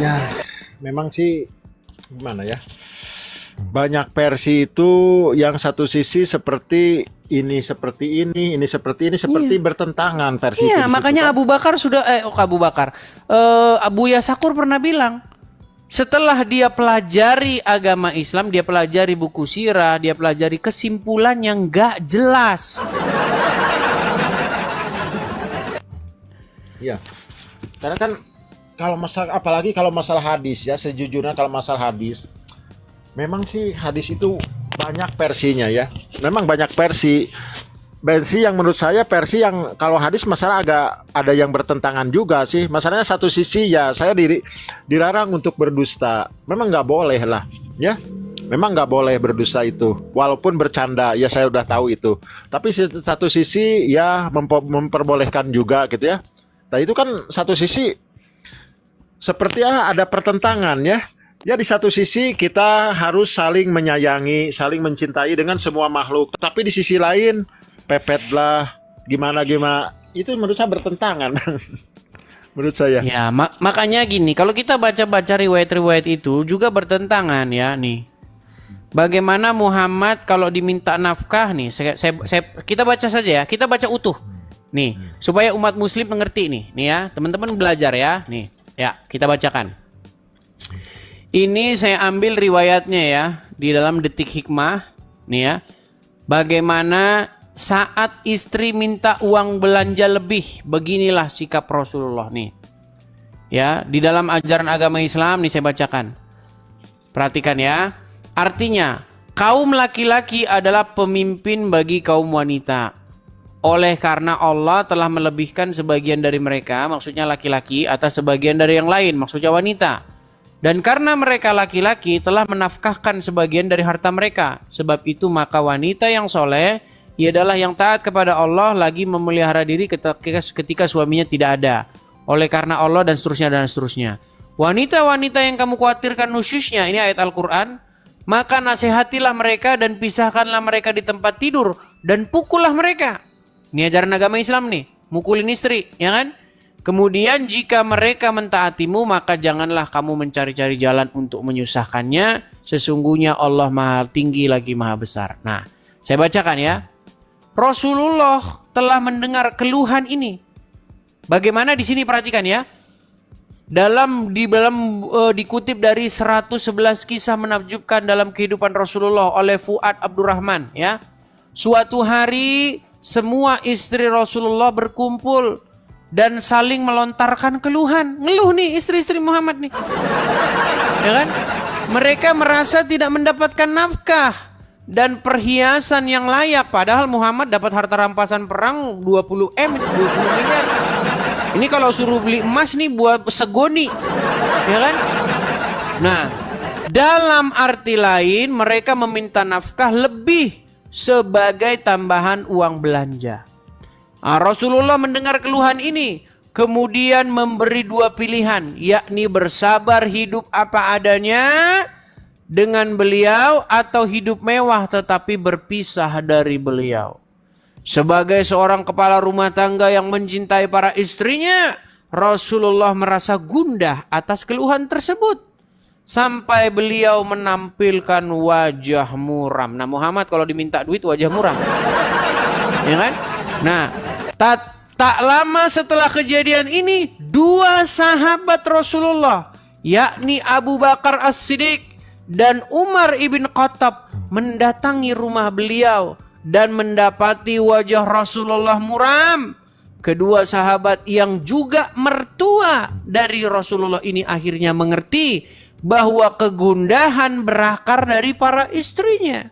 Ya, memang sih gimana ya? Banyak versi itu yang satu sisi seperti ini seperti bertentangan versi itu. Iya, makanya Abu Bakar Abu Yasakur pernah bilang, setelah dia pelajari agama Islam, dia pelajari buku sirah, dia pelajari kesimpulan yang gak jelas. Iya. Karena kan apalagi kalau masalah hadis ya, sejujurnya kalau masalah hadis memang sih hadis itu banyak versinya ya. Memang banyak versi yang menurut saya versi yang kalau hadis masalah agak ada yang bertentangan juga sih. Masalahnya satu sisi ya saya dilarang untuk berdusta. Memang nggak boleh lah ya. Memang nggak boleh berdusta itu. Walaupun bercanda ya saya udah tahu itu. Tapi satu sisi ya memperbolehkan juga gitu ya. Nah itu kan satu sisi seperti ada pertentangan ya. Ya di satu sisi kita harus saling menyayangi, saling mencintai dengan semua makhluk. Tapi di sisi lain pepetlah gimana itu menurut saya bertentangan. Menurut saya. Ya makanya gini, kalau kita baca-baca riwayat-riwayat itu juga bertentangan ya nih. Bagaimana Muhammad kalau diminta nafkah nih, kita baca saja ya, kita baca utuh. Nih, supaya umat muslim mengerti nih ya, teman-teman belajar ya. Nih, ya kita bacakan. Ini saya ambil riwayatnya ya di dalam Detik Hikmah nih ya. Bagaimana saat istri minta uang belanja lebih, beginilah sikap Rasulullah nih. Ya, di dalam ajaran agama Islam nih saya bacakan. Perhatikan ya. Artinya, kaum laki-laki adalah pemimpin bagi kaum wanita. oleh karena Allah telah melebihkan sebagian dari mereka, maksudnya laki-laki, atas sebagian dari yang lain, maksudnya wanita. Dan karena mereka laki-laki telah menafkahkan sebagian dari harta mereka. Sebab itu maka wanita yang soleh, ia adalah yang taat kepada Allah lagi memelihara diri ketika suaminya tidak ada. Oleh karena Allah dan seterusnya dan seterusnya. Wanita-wanita yang kamu khawatirkan nusyusnya, ini ayat Al-Quran, maka nasihatilah mereka dan pisahkanlah mereka di tempat tidur dan pukullah mereka. Ini ajaran agama Islam nih, mukulin istri, ya kan? Kemudian jika mereka mentaatimu, maka janganlah kamu mencari-cari jalan untuk menyusahkannya. Sesungguhnya Allah Maha Tinggi lagi Maha Besar. Nah, saya bacakan ya. Rasulullah telah mendengar keluhan ini. Bagaimana di sini perhatikan ya. Dikutip dari 111 kisah menakjubkan dalam kehidupan Rasulullah oleh Fuad Abdurrahman ya. Suatu hari semua istri Rasulullah berkumpul dan saling melontarkan keluhan. Ngeluh nih istri-istri Muhammad nih. Ya kan? Mereka merasa tidak mendapatkan nafkah dan perhiasan yang layak, padahal Muhammad dapat harta rampasan perang 20 miliar. Ini kalau suruh beli emas nih buat segoni. Ya kan? Nah, dalam arti lain mereka meminta nafkah lebih sebagai tambahan uang belanja. Rasulullah mendengar keluhan ini, kemudian memberi dua pilihan, yakni bersabar hidup apa adanya dengan beliau atau hidup mewah tetapi berpisah dari beliau. Sebagai seorang kepala rumah tangga yang mencintai para istrinya, Rasulullah merasa gundah atas keluhan tersebut. Sampai beliau menampilkan wajah muram. Nah, Muhammad kalau diminta duit wajah muram. Ya kan? Nah, tak lama setelah kejadian ini, dua sahabat Rasulullah, yakni Abu Bakar As-Siddiq dan Umar ibn Khattab, mendatangi rumah beliau dan mendapati wajah Rasulullah muram. Kedua sahabat yang juga mertua dari Rasulullah ini akhirnya mengerti bahwa kegundahan berakar dari para istrinya.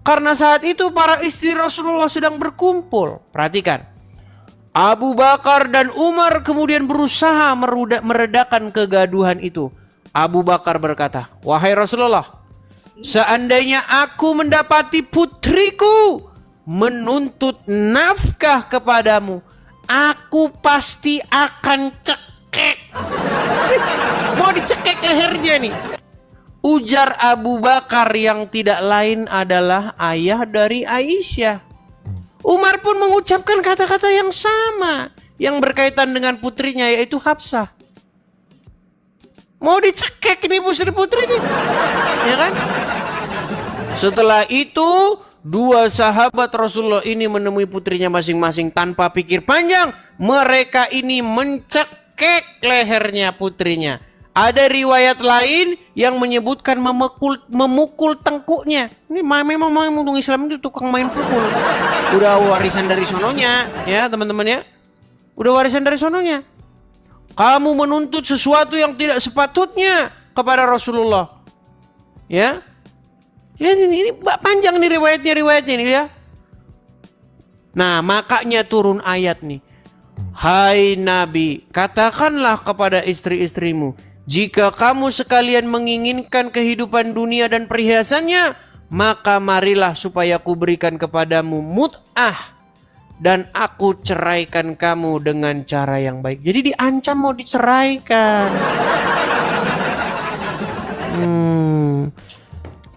Karena saat itu para istri Rasulullah sedang berkumpul. Perhatikan. Abu Bakar dan Umar kemudian berusaha meredakan kegaduhan itu. Abu Bakar berkata, "Wahai Rasulullah, seandainya aku mendapati putriku menuntut nafkah kepadamu, aku pasti akan cekek." Mau dicekek lehernya nih. Ujar Abu Bakar yang tidak lain adalah ayah dari Aisyah. Umar pun mengucapkan kata-kata yang sama yang berkaitan dengan putrinya, yaitu Hafsah. Mau dicekek nih putri-putri nih. Ya kan? Setelah itu dua sahabat Rasulullah ini menemui putrinya masing-masing tanpa pikir panjang. Mereka ini mencekek lehernya putrinya. Ada riwayat lain yang menyebutkan memukul tengkuknya. Ini memang orang Islam itu tukang main pukul. Udah warisan dari sononya, ya teman-teman ya. Udah warisan dari sononya. Kamu menuntut sesuatu yang tidak sepatutnya kepada Rasulullah. Ya. Ya ini panjang nih riwayatnya ini ya. Nah, makanya turun ayat nih. Hai Nabi, katakanlah kepada istri-istrimu, jika kamu sekalian menginginkan kehidupan dunia dan perhiasannya, maka marilah supaya aku berikan kepadamu mut'ah dan aku ceraikan kamu dengan cara yang baik. Jadi diancam mau diceraikan.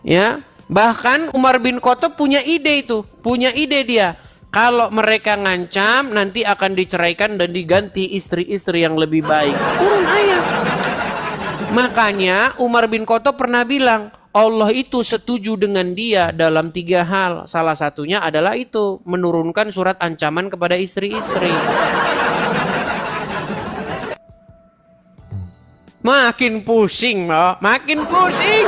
Ya, bahkan Umar bin Khattab punya ide itu, punya ide dia. Kalau mereka ngancam nanti akan diceraikan dan diganti istri-istri yang lebih baik. Turun ayat. Makanya Umar bin Khattab pernah bilang, Allah itu setuju dengan dia dalam 3 hal. Salah satunya adalah itu, menurunkan surat ancaman kepada istri-istri. Makin pusing, makin pusing.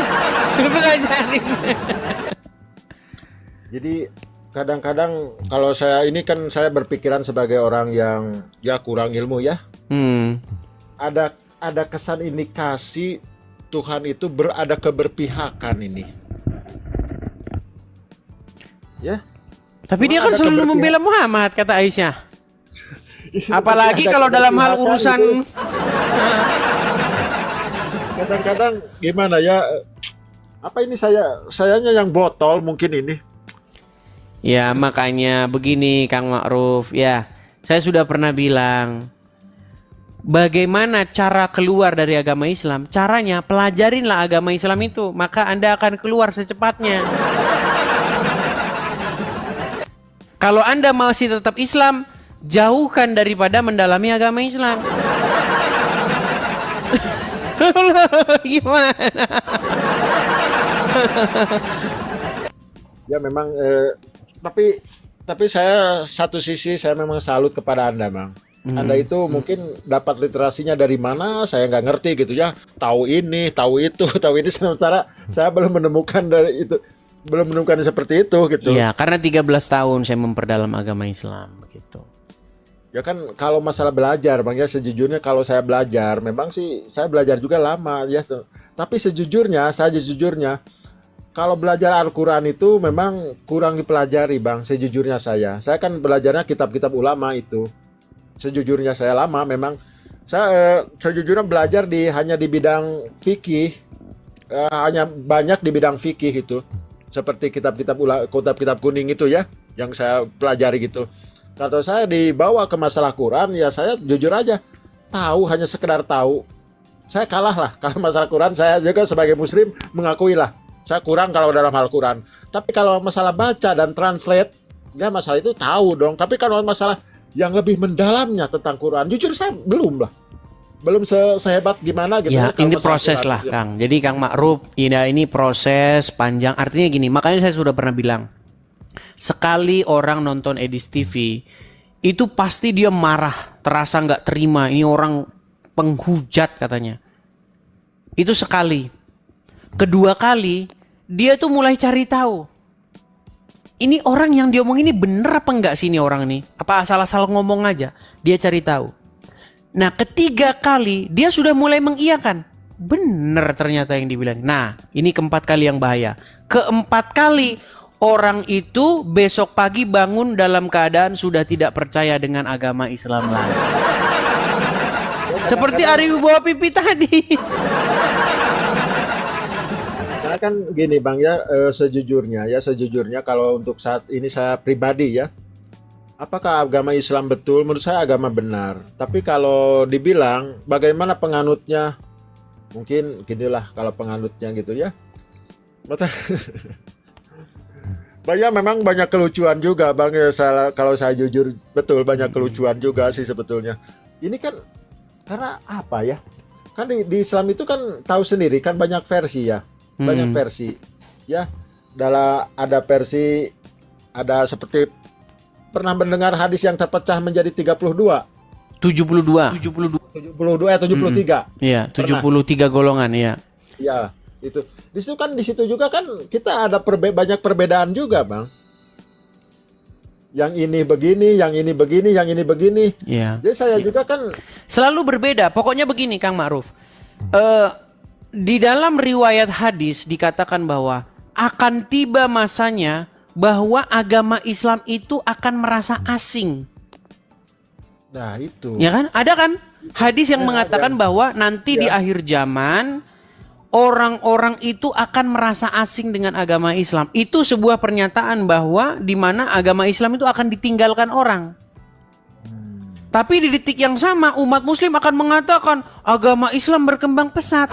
Jadi kadang-kadang kalau saya ini kan saya berpikiran sebagai orang yang ya kurang ilmu ya. Ada kesan indikasi Tuhan itu ada keberpihakan ini. Ya. Tapi dia kan ada selalu keberpihakan. membela Muhammad, kata Aisyah. Apalagi kalau dalam hal urusan Kadang-kadang gimana ya? Apa ini sayanya yang botol mungkin ini. ya, makanya begini Kang Ma'ruf. Ya, saya sudah pernah bilang, bagaimana cara keluar dari agama Islam? Caranya pelajarinlah agama Islam itu, maka Anda akan keluar secepatnya. Kalau Anda masih tetap Islam, jauhkan daripada mendalami agama Islam. Gimana? Ya memang tapi saya satu sisi saya memang salut kepada Anda, Bang. Anda itu mungkin dapat literasinya dari mana saya nggak ngerti gitu ya. Tahu ini, tahu itu, tahu ini, sementara saya belum menemukan dari itu, belum menemukan seperti itu gitu. Iya, karena 13 tahun saya memperdalam agama Islam begitu. Ya kan kalau masalah belajar, Bang, ya sejujurnya kalau saya belajar, memang sih saya belajar juga lama ya. Tapi sejujurnya kalau belajar Al-Qur'an itu memang kurang dipelajari, Bang. Sejujurnya saya kan belajarnya kitab-kitab ulama itu. Sejujurnya saya lama memang saya sejujurnya belajar hanya di bidang fikih, hanya banyak di bidang fikih itu. Seperti kitab-kitab kuning itu ya yang saya pelajari gitu. Kalau saya dibawa ke masalah Quran, ya saya jujur aja tahu, hanya sekedar tahu. Saya kalah lah kalau masalah Quran. Saya juga sebagai Muslim mengakui lah saya kurang kalau dalam hal Quran. Tapi kalau masalah baca dan translate, ya masalah itu tahu dong. Tapi kalau masalah yang lebih mendalamnya tentang Quran, jujur saya belum sehebat gimana gitu. Ya, kalau ini masalah proses Quran. lah, Ya. Kang. Jadi Kang Ma'ruf, ini proses panjang. Artinya gini, makanya saya sudah pernah bilang, sekali orang nonton Edis TV, itu pasti dia marah, terasa nggak terima. Ini orang penghujat katanya. Itu sekali. Kedua kali, dia tuh mulai cari tahu. Ini orang yang diomong ini bener apa enggak sih ini orang ini? Apa asal-asal ngomong aja? Dia cari tahu. Nah, ketiga kali dia sudah mulai mengiyakan. Bener ternyata yang dibilang. Nah, ini keempat kali yang bahaya. Keempat kali orang itu besok pagi bangun dalam keadaan sudah tidak percaya dengan agama Islam lagi. Seperti Ari Wibowo Pipi tadi. Karena kan gini Bang ya, sejujurnya kalau untuk saat ini saya pribadi ya, apakah agama Islam betul? Menurut saya agama benar. Tapi kalau dibilang bagaimana penganutnya, mungkin ginilah kalau penganutnya gitu ya. Memang banyak kelucuan juga Bang ya, kalau saya jujur betul banyak kelucuan juga sih sebetulnya. Ini kan karena apa ya? Kan di Islam itu kan tahu sendiri kan banyak versi ya. Banyak versi. Ya, ada versi, ada seperti pernah mendengar hadis yang terpecah menjadi 32. 72. 73. Iya, 73 golongan ya. Ya, itu. Di situ juga kan kita ada banyak perbedaan juga, Bang. Yang ini begini, yang ini begini, yang ini begini. Iya. Jadi saya juga kan Selalu berbeda. Pokoknya begini Kang Ma'ruf. Di dalam riwayat hadis dikatakan bahwa akan tiba masanya bahwa agama Islam itu akan merasa asing. nah itu. Ya kan? Ada kan hadis yang mengatakan bahwa nanti di akhir zaman orang-orang itu akan merasa asing dengan agama Islam. Itu sebuah pernyataan bahwa di mana agama Islam itu akan ditinggalkan orang. Tapi di detik yang sama umat muslim akan mengatakan agama Islam berkembang pesat.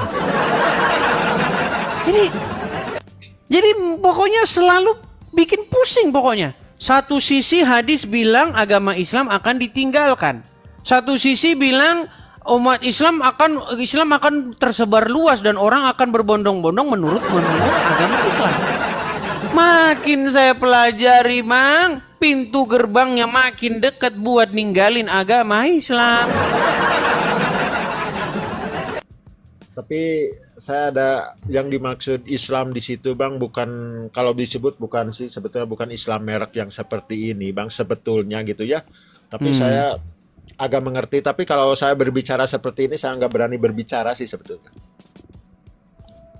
Jadi pokoknya selalu bikin pusing pokoknya. Satu sisi hadis bilang agama Islam akan ditinggalkan. Satu sisi bilang umat Islam akan tersebar luas dan orang akan berbondong-bondong menurut agama Islam. Makin saya pelajari, Mang, pintu gerbangnya makin dekat buat ninggalin agama Islam. Tapi saya ada yang dimaksud Islam di situ, Bang, bukan kalau disebut bukan sih sebetulnya bukan Islam merek yang seperti ini, Bang, sebetulnya gitu ya. Tapi saya agak mengerti, tapi kalau saya berbicara seperti ini saya nggak berani berbicara sih sebetulnya.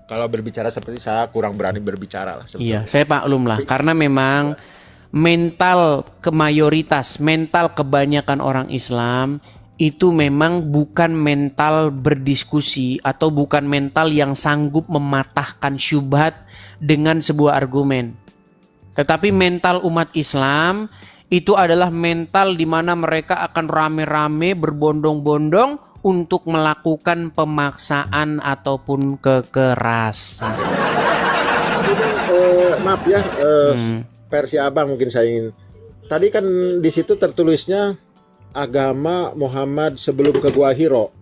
Kalau berbicara seperti saya kurang berani berbicara lah sebetulnya. Iya, saya maklum lah karena memang mental kemayoritas, mental kebanyakan orang Islam itu memang bukan mental berdiskusi atau bukan mental yang sanggup mematahkan syubhat dengan sebuah argumen. Tetapi mental umat Islam itu adalah mental di mana mereka akan rame-rame berbondong-bondong untuk melakukan pemaksaan ataupun kekerasan. Maaf ya, versi abang mungkin saya ingin. Tadi kan di situ tertulisnya agama Muhammad sebelum ke Gua Hiro.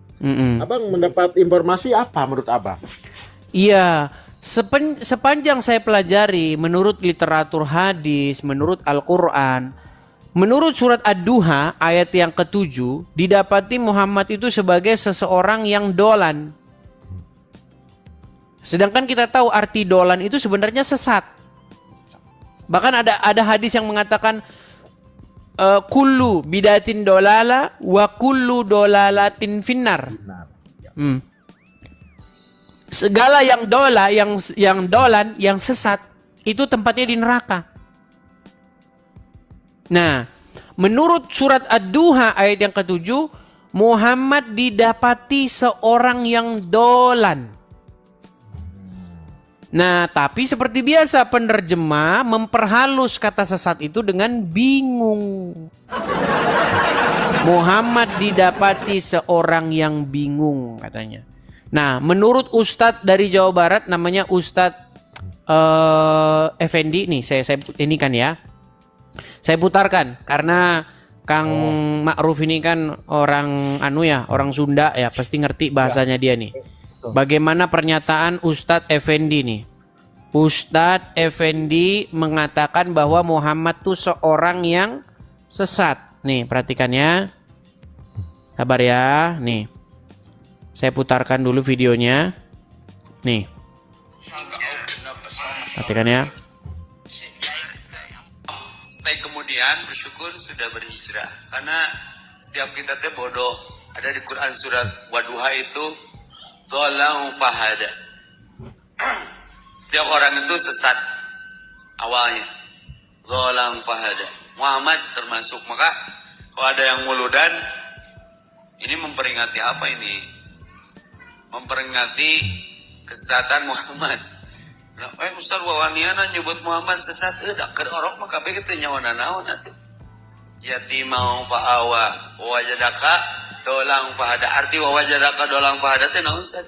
Abang mendapat informasi apa menurut abang? Iya, sepanjang saya pelajari menurut literatur hadis, menurut Al-Quran, menurut surat Ad-Duha ayat yang ke-7, didapati Muhammad itu sebagai seseorang yang dolan. Sedangkan kita tahu arti dolan itu sebenarnya sesat. Bahkan ada hadis yang mengatakan kullu bidatin dolala wa kullu dolalatin finnar. Segala yang dola, yang dolan, yang sesat itu tempatnya di neraka. Nah, menurut surat Ad-Duha ayat yang ke-7, Muhammad didapati seorang yang dolan. Nah, tapi seperti biasa penerjemah memperhalus kata sesat itu dengan bingung. Muhammad didapati seorang yang bingung katanya. Nah, menurut Ustadz dari Jawa Barat namanya Ustadz Effendi nih, saya ini kan ya. Saya putarkan karena Kang Ma'ruf ini kan orang orang Sunda ya, pasti ngerti bahasanya dia nih. Bagaimana pernyataan Ustadz Effendi nih? Ustadz Effendi mengatakan bahwa Muhammad tuh seorang yang sesat. Nih, perhatikan ya. Sabar ya, nih. Saya putarkan dulu videonya. Nih. Perhatikan ya. Setelah kemudian bersyukur sudah berhijrah. Karena setiap kita teh bodoh. Ada di Quran surat Wadduha itu Dhalang fahada. Setiap orang itu sesat awalnya. Dhalang fahada. Muhammad termasuk. Maka kalau ada yang muludan, ini memperingati apa ini? Memperingati kesesatan Muhammad. Nah, Ustaz wawaniana nyebut Muhammad sesat, dak keur orok mah kabeh teh nyawana naon atuh. Yatimau fa'awa wajadaka dolang fahada. Arti wajadaka dolang fahada teh naon Ustaz?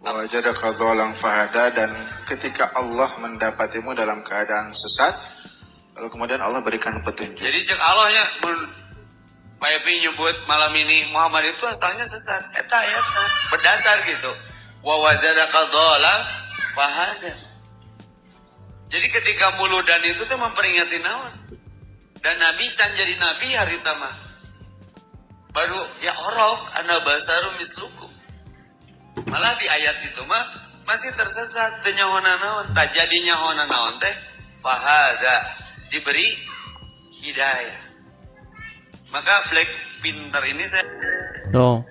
Wajadaka dolang fahada, dan ketika Allah mendapatimu dalam keadaan sesat, lalu kemudian Allah berikan petunjuk. Jadi cek Allahnya Pak Epi nyebut malam ini Muhammad itu asalnya sesat. Eta berdasar gitu. Wa wajadaka dolang fahada. Jadi ketika muludan itu tuh memperingati naon. Dan Nabi can jadi Nabi hari tama. Baru ya orok ana basaru misluku. Malah di ayat itu mah masih tersesat. Teu nyahoana naon. Tak jadi nyahoana naon teh. Fahada. Diberi hidayah. Maka Black pinter ini saya. Tuh.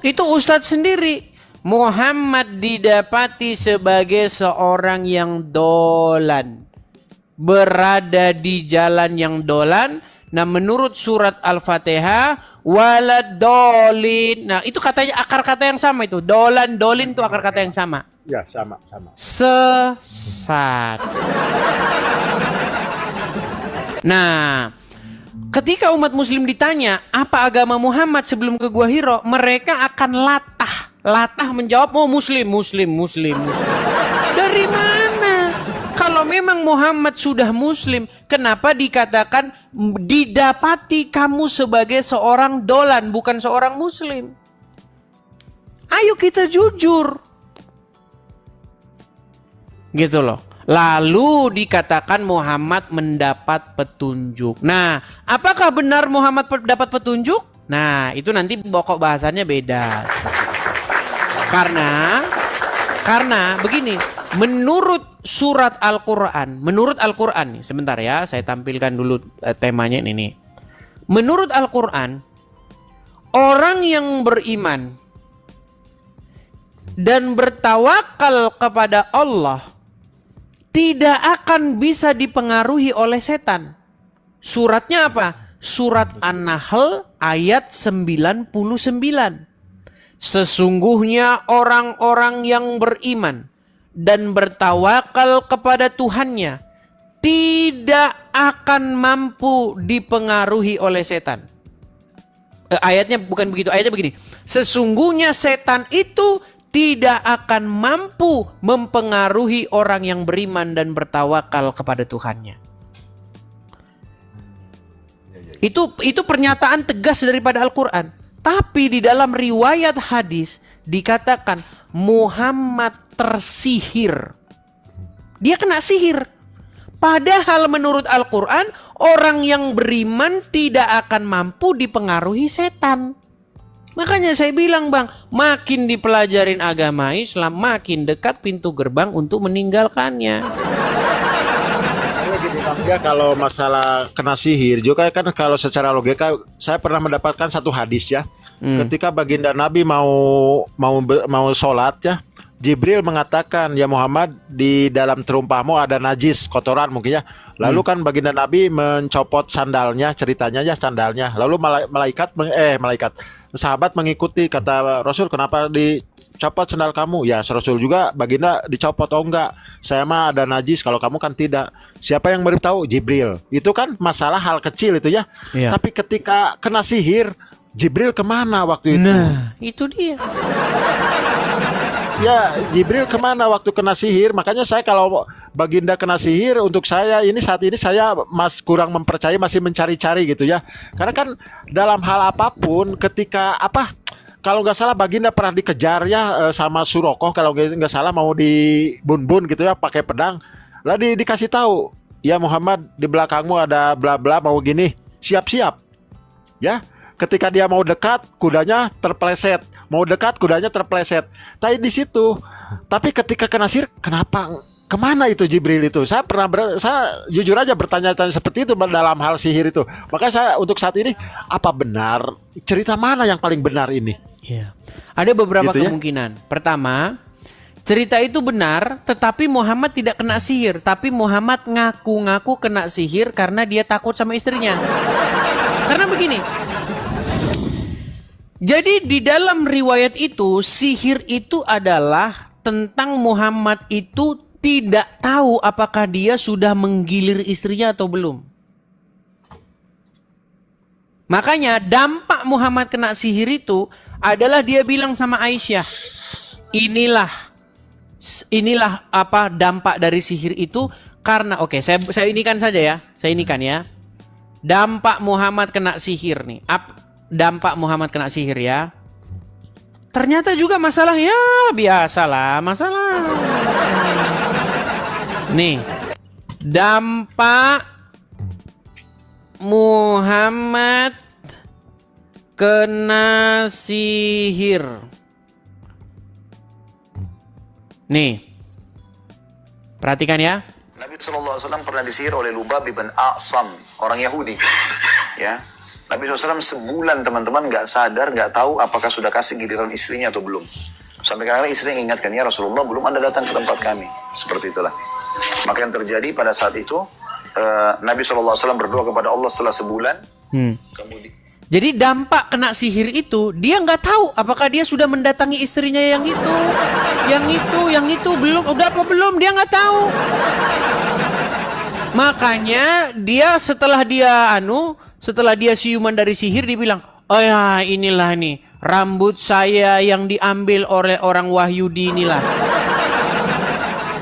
Itu Ustadz sendiri. Muhammad didapati sebagai seorang yang dolan. Berada di jalan yang dolan. Nah, menurut surat Al-Fatihah, waladolin. Nah, itu katanya akar kata yang sama itu. Dolan, dolin itu akar kata yang sama. Ya, sama. Sesat. Nah, ketika umat muslim ditanya apa agama Muhammad sebelum ke Gua Hiro, mereka akan latah menjawab, oh muslim. Dari mana? Kalau memang Muhammad sudah muslim, kenapa dikatakan didapati kamu sebagai seorang dolan, bukan seorang muslim? Ayo kita jujur. Gitu loh. Lalu dikatakan Muhammad mendapat petunjuk. Nah, apakah benar Muhammad dapat petunjuk? Nah, itu nanti pokok bahasannya beda. Karena begini, menurut surat Al-Quran, nih, sebentar ya, saya tampilkan dulu temanya ini. Menurut Al-Quran, orang yang beriman dan bertawakal kepada Allah tidak akan bisa dipengaruhi oleh setan. Suratnya apa? Surat An-Nahl ayat 99. Sesungguhnya orang-orang yang beriman dan bertawakal kepada Tuhannya tidak akan mampu dipengaruhi oleh setan. Ayatnya bukan begitu, ayatnya begini. Sesungguhnya setan itu tidak akan mampu mempengaruhi orang yang beriman dan bertawakal kepada Tuhannya. Itu pernyataan tegas daripada Al-Quran. Tapi di dalam riwayat hadis dikatakan Muhammad tersihir. Dia kena sihir. Padahal menurut Al-Quran orang yang beriman tidak akan mampu dipengaruhi setan. Makanya saya bilang bang, makin dipelajarin agama Islam, makin dekat pintu gerbang untuk meninggalkannya. Ya kalau masalah kena sihir juga kan, kalau secara logika saya pernah mendapatkan satu hadis ya. Ketika baginda Nabi mau sholat ya, Jibril mengatakan, ya Muhammad, di dalam terumpahmu ada najis, kotoran mungkin ya. Lalu kan baginda Nabi mencopot sandalnya, ceritanya ya sandalnya. Lalu sahabat mengikuti, kata Rasul, kenapa dicopot sandal kamu? Ya Rasul juga, baginda dicopot. Oh enggak, saya mah ada najis, kalau kamu kan tidak. Siapa yang beritahu? Jibril. Itu kan masalah hal kecil itu ya. Iya. Tapi ketika kena sihir, Jibril kemana waktu itu? Nah, itu dia. Ya, Jibril kemana waktu kena sihir? Makanya saya kalau baginda kena sihir, untuk saya ini saat ini saya kurang mempercayai, masih mencari-cari gitu ya. Karena kan dalam hal apapun, ketika kalau nggak salah baginda pernah dikejar ya sama Surokoh, kalau nggak salah mau dibun-bun gitu ya pakai pedang. Lalu dikasih tahu, ya Muhammad, di belakangmu ada bla bla, mau gini, siap-siap. Ya. Ketika dia mau dekat, kudanya terpleset. Mau dekat, kudanya terpleset. Tapi di situ. Tapi ketika kena sihir, kenapa? Kemana itu Jibril itu? Saya jujur aja bertanya-tanya seperti itu dalam hal sihir itu. Makanya saya untuk saat ini, apa benar? Cerita mana yang paling benar ini? Iya. Ada beberapa gitu kemungkinan. Ya? Pertama, cerita itu benar, tetapi Muhammad tidak kena sihir. Tapi Muhammad ngaku-ngaku kena sihir karena dia takut sama istrinya. Karena begini. Jadi di dalam riwayat itu, sihir itu adalah tentang Muhammad itu tidak tahu apakah dia sudah menggilir istrinya atau belum. Makanya dampak Muhammad kena sihir itu adalah dia bilang sama Aisyah, inilah apa dampak dari sihir itu. Karena saya inikan saja ya, saya inikan ya. Dampak Muhammad kena sihir nih. Dampak Muhammad kena sihir ya. Ternyata juga masalah ya biasalah masalah. Nih, dampak Muhammad kena sihir. Nih, perhatikan ya. Nabi SAW pernah disihir oleh Lubab bin A'sam, orang Yahudi. Ya. Nabi SAW sebulan teman-teman nggak sadar, nggak tahu apakah sudah kasih giliran istrinya atau belum. Sampai kadang istrinya ingatkan, ya Rasulullah belum Anda datang ke tempat kami. Seperti itulah. Maka yang terjadi pada saat itu, Nabi SAW berdoa kepada Allah setelah sebulan. Kemudian. Jadi dampak kena sihir itu, dia nggak tahu apakah dia sudah mendatangi istrinya yang itu belum, udah apa belum, dia nggak tahu. Makanya dia setelah dia siuman dari sihir, dia bilang, oh ya inilah nih rambut saya yang diambil oleh orang Wahyudi inilah.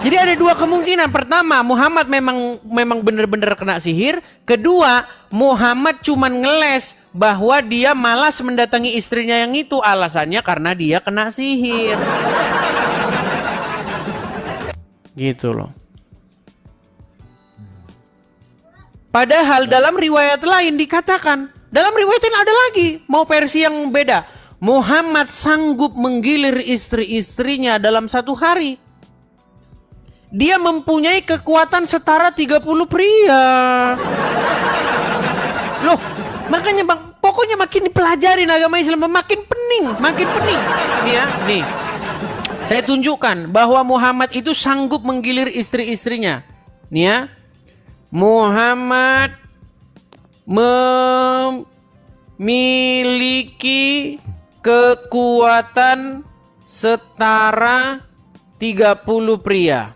Jadi ada dua kemungkinan. Pertama, Muhammad memang benar-benar kena sihir. Kedua, Muhammad cuman ngeles bahwa dia malas mendatangi istrinya yang itu. Alasannya karena dia kena sihir. Gitu loh. Padahal dalam riwayat lain dikatakan, dalam riwayat lain ada lagi, mau versi yang beda. Muhammad sanggup menggilir istri-istrinya dalam satu hari. Dia mempunyai kekuatan setara 30 pria. Loh, makanya bang, pokoknya makin dipelajarin agama Islam makin pening. Nih ya, nih. Saya tunjukkan bahwa Muhammad itu sanggup menggilir istri-istrinya. Nih ya. Muhammad memiliki kekuatan setara 30 pria.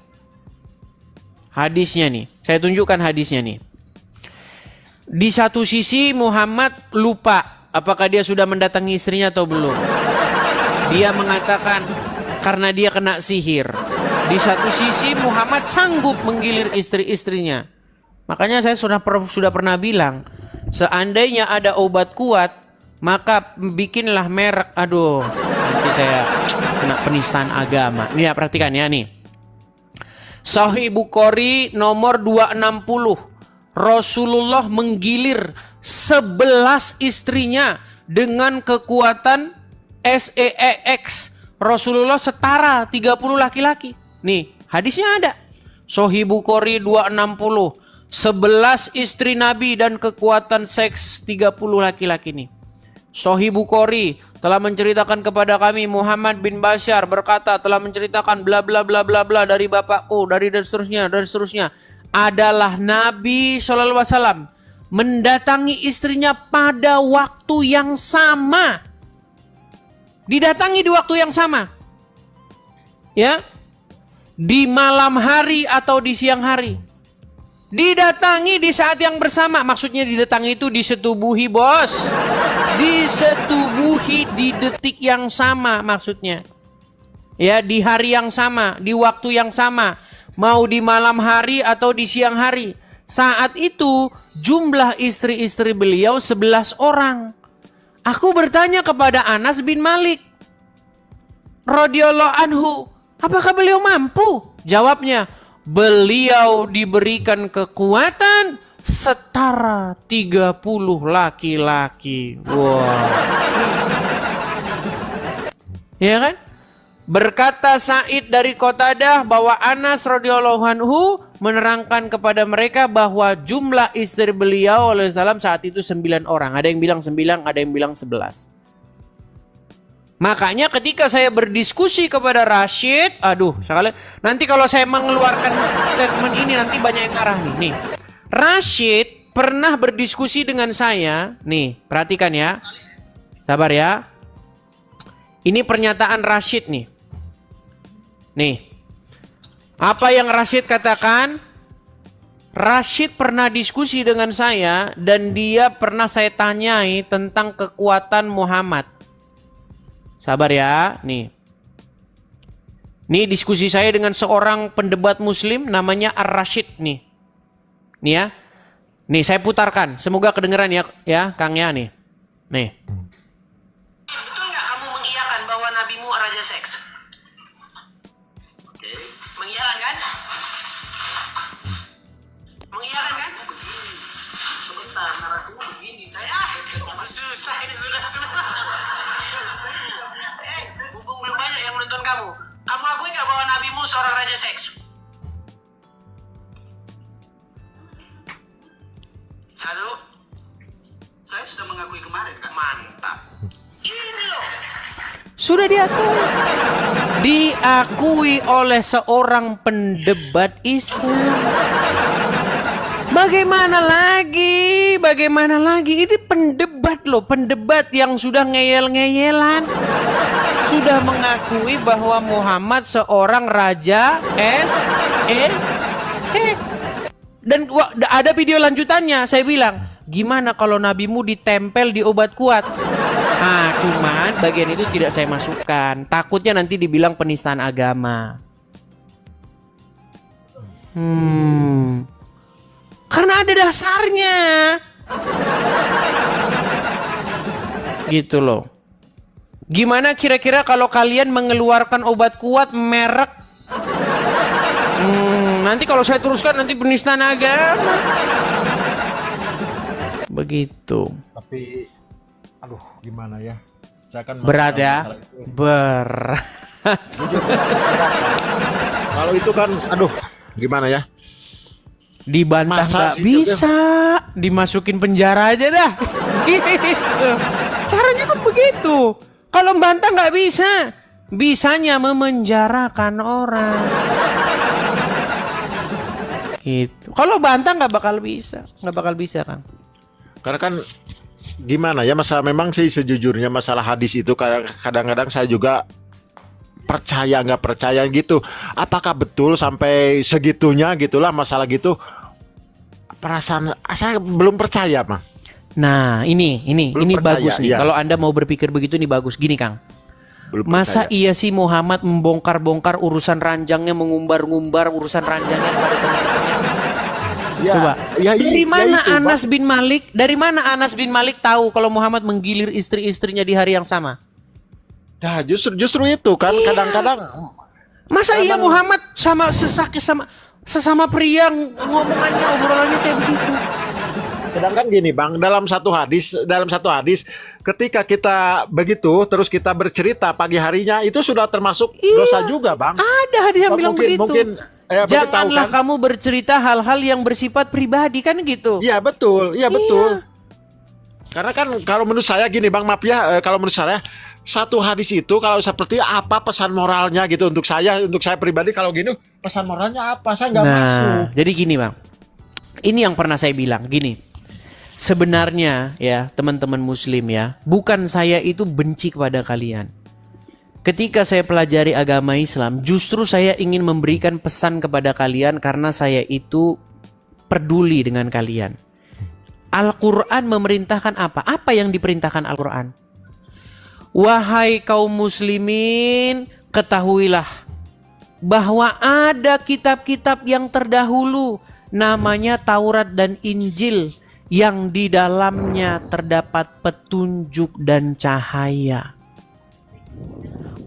Hadisnya nih. Saya tunjukkan hadisnya nih. Di satu sisi Muhammad lupa apakah dia sudah mendatangi istrinya atau belum. Dia mengatakan karena dia kena sihir. Di satu sisi Muhammad sanggup menggilir istri-istrinya. Makanya saya sudah pernah bilang, seandainya ada obat kuat, maka bikinlah merek. Aduh, nanti saya kena penistaan agama. Nih ya, perhatikan ya nih. Sahih Bukhari nomor 260. Rasulullah menggilir 11 istrinya dengan kekuatan SEEX. Rasulullah setara 30 laki-laki. Nih, hadisnya ada. Sahih Bukhari 260. 11 istri Nabi dan kekuatan seks 30 laki-laki nih. Sahih Bukhari telah menceritakan kepada kami Muhammad bin Bashar berkata telah menceritakan bla bla bla bla bla dari bapakku dan seterusnya. Adalah Nabi SAW mendatangi istrinya pada waktu yang sama. Didatangi di waktu yang sama. Ya. Di malam hari atau di siang hari. Didatangi di saat yang bersama. Maksudnya didatangi itu disetubuhi, bos. Disetubuhi di detik yang sama maksudnya. Ya, di hari yang sama, di waktu yang sama. Mau di malam hari atau di siang hari. Saat itu jumlah istri-istri beliau 11 orang. Aku bertanya kepada Anas bin Malik radhiyallahu anhu, apakah beliau mampu? Jawabnya, beliau diberikan kekuatan setara 30 laki-laki. Wow. Ya kan? Berkata Sa'id dari Qatadah bahwa Anas radhiyallahu anhu menerangkan kepada mereka bahwa jumlah istri beliau alaihi salam saat itu 9 orang. Ada yang bilang 9, ada yang bilang 11. Makanya ketika saya berdiskusi kepada Rashid, nanti kalau saya mengeluarkan statement ini nanti banyak yang marah nih. Nih, Rashid pernah berdiskusi dengan saya. Nih, perhatikan ya. Sabar ya. Ini pernyataan Rashid nih. Nih, apa yang Rashid katakan? Rashid pernah diskusi dengan saya dan dia pernah saya tanyai tentang kekuatan Muhammad. Sabar ya, nih. Nih diskusi saya dengan seorang pendebat muslim namanya Ar-Rashid nih. Nih ya. Nih saya putarkan, semoga kedengeran ya Kang ya nih. Nih. Betul nggak kamu mengiyakan bahwa nabimu raja seks? Mengiyakan kan? Mengiyakan kan? Sebentar, narasimu begini. Saya susah ini sudah. Mumpung belum banyak yang menonton kamu. Kamu akui nggak bahwa nabimu seorang raja seks? Satu. Saya sudah mengakui kemarin kan? Mantap. Ini loh. Sudah diakui. Diakui oleh seorang pendebat Islam. Bagaimana lagi? Ini pendebat loh, pendebat yang sudah ngeyel-ngeyelan. Sudah mengakui bahwa Muhammad seorang raja Dan ada video lanjutannya. Saya bilang, gimana kalau nabimu ditempel di obat kuat? Cuman bagian itu tidak saya masukkan. Takutnya nanti dibilang penistaan agama. Karena ada dasarnya. Gitu loh. Gimana kira-kira kalau kalian mengeluarkan obat kuat merek? Nanti kalau saya teruskan nanti penistaan agama. Begitu. Tapi gimana ya? Saya kan berat ya? Berat. Kalau itu kan gimana ya? Dibantah nggak bisa, dimasukin penjara aja dah. Gitu. Caranya kan begitu. Kalau bantah nggak bisa, bisanya memenjarakan orang. Gitu. Kalau bantah nggak bakal bisa Kang. Karena kan gimana ya, memang sih sejujurnya masalah hadis itu kadang-kadang saya juga percaya nggak percaya gitu. Apakah betul sampai segitunya gitulah masalah gitu? Perasaan saya belum percaya, Bang. Nah, ini Belum bagus percaya, nih. iya. Kalau Anda mau berpikir begitu nih bagus. Gini, Kang. Belum Masa percaya. iya sih Muhammad membongkar-bongkar urusan ranjangnya, mengumbar-ngumbar urusan ranjangnya kepada teman-temannya? Ya, Coba. ya, Dari mana itu, Bang. Anas bin Malik tahu kalau Muhammad menggilir istri-istrinya di hari yang sama? Nah, justru itu kan kadang-kadang Masa iya Muhammad sama sesama pria ngomongannya, obrolannya kayak begitu? sedangkan gini, Bang, dalam satu hadis ketika kita begitu terus kita bercerita pagi harinya itu sudah termasuk dosa juga, Bang. Ada hadis yang bilang begitu. Janganlah kamu bercerita hal-hal yang bersifat pribadi, kan gitu. Iya betul. Karena kan kalau menurut saya gini, Bang, maaf ya, kalau menurut saya satu hadis itu kalau seperti apa pesan moralnya gitu untuk saya pribadi, kalau gini pesan moralnya apa, saya nggak masuk. Jadi gini, Bang, ini yang pernah saya bilang gini. Sebenarnya ya teman-teman muslim ya, bukan saya itu benci kepada kalian. Ketika saya pelajari agama Islam, justru saya ingin memberikan pesan kepada kalian karena saya itu peduli dengan kalian. Al-Quran memerintahkan apa? Apa yang diperintahkan Al-Quran? Wahai kaum muslimin, ketahuilah bahwa ada kitab-kitab yang terdahulu, namanya Taurat dan Injil, yang di dalamnya terdapat petunjuk dan cahaya.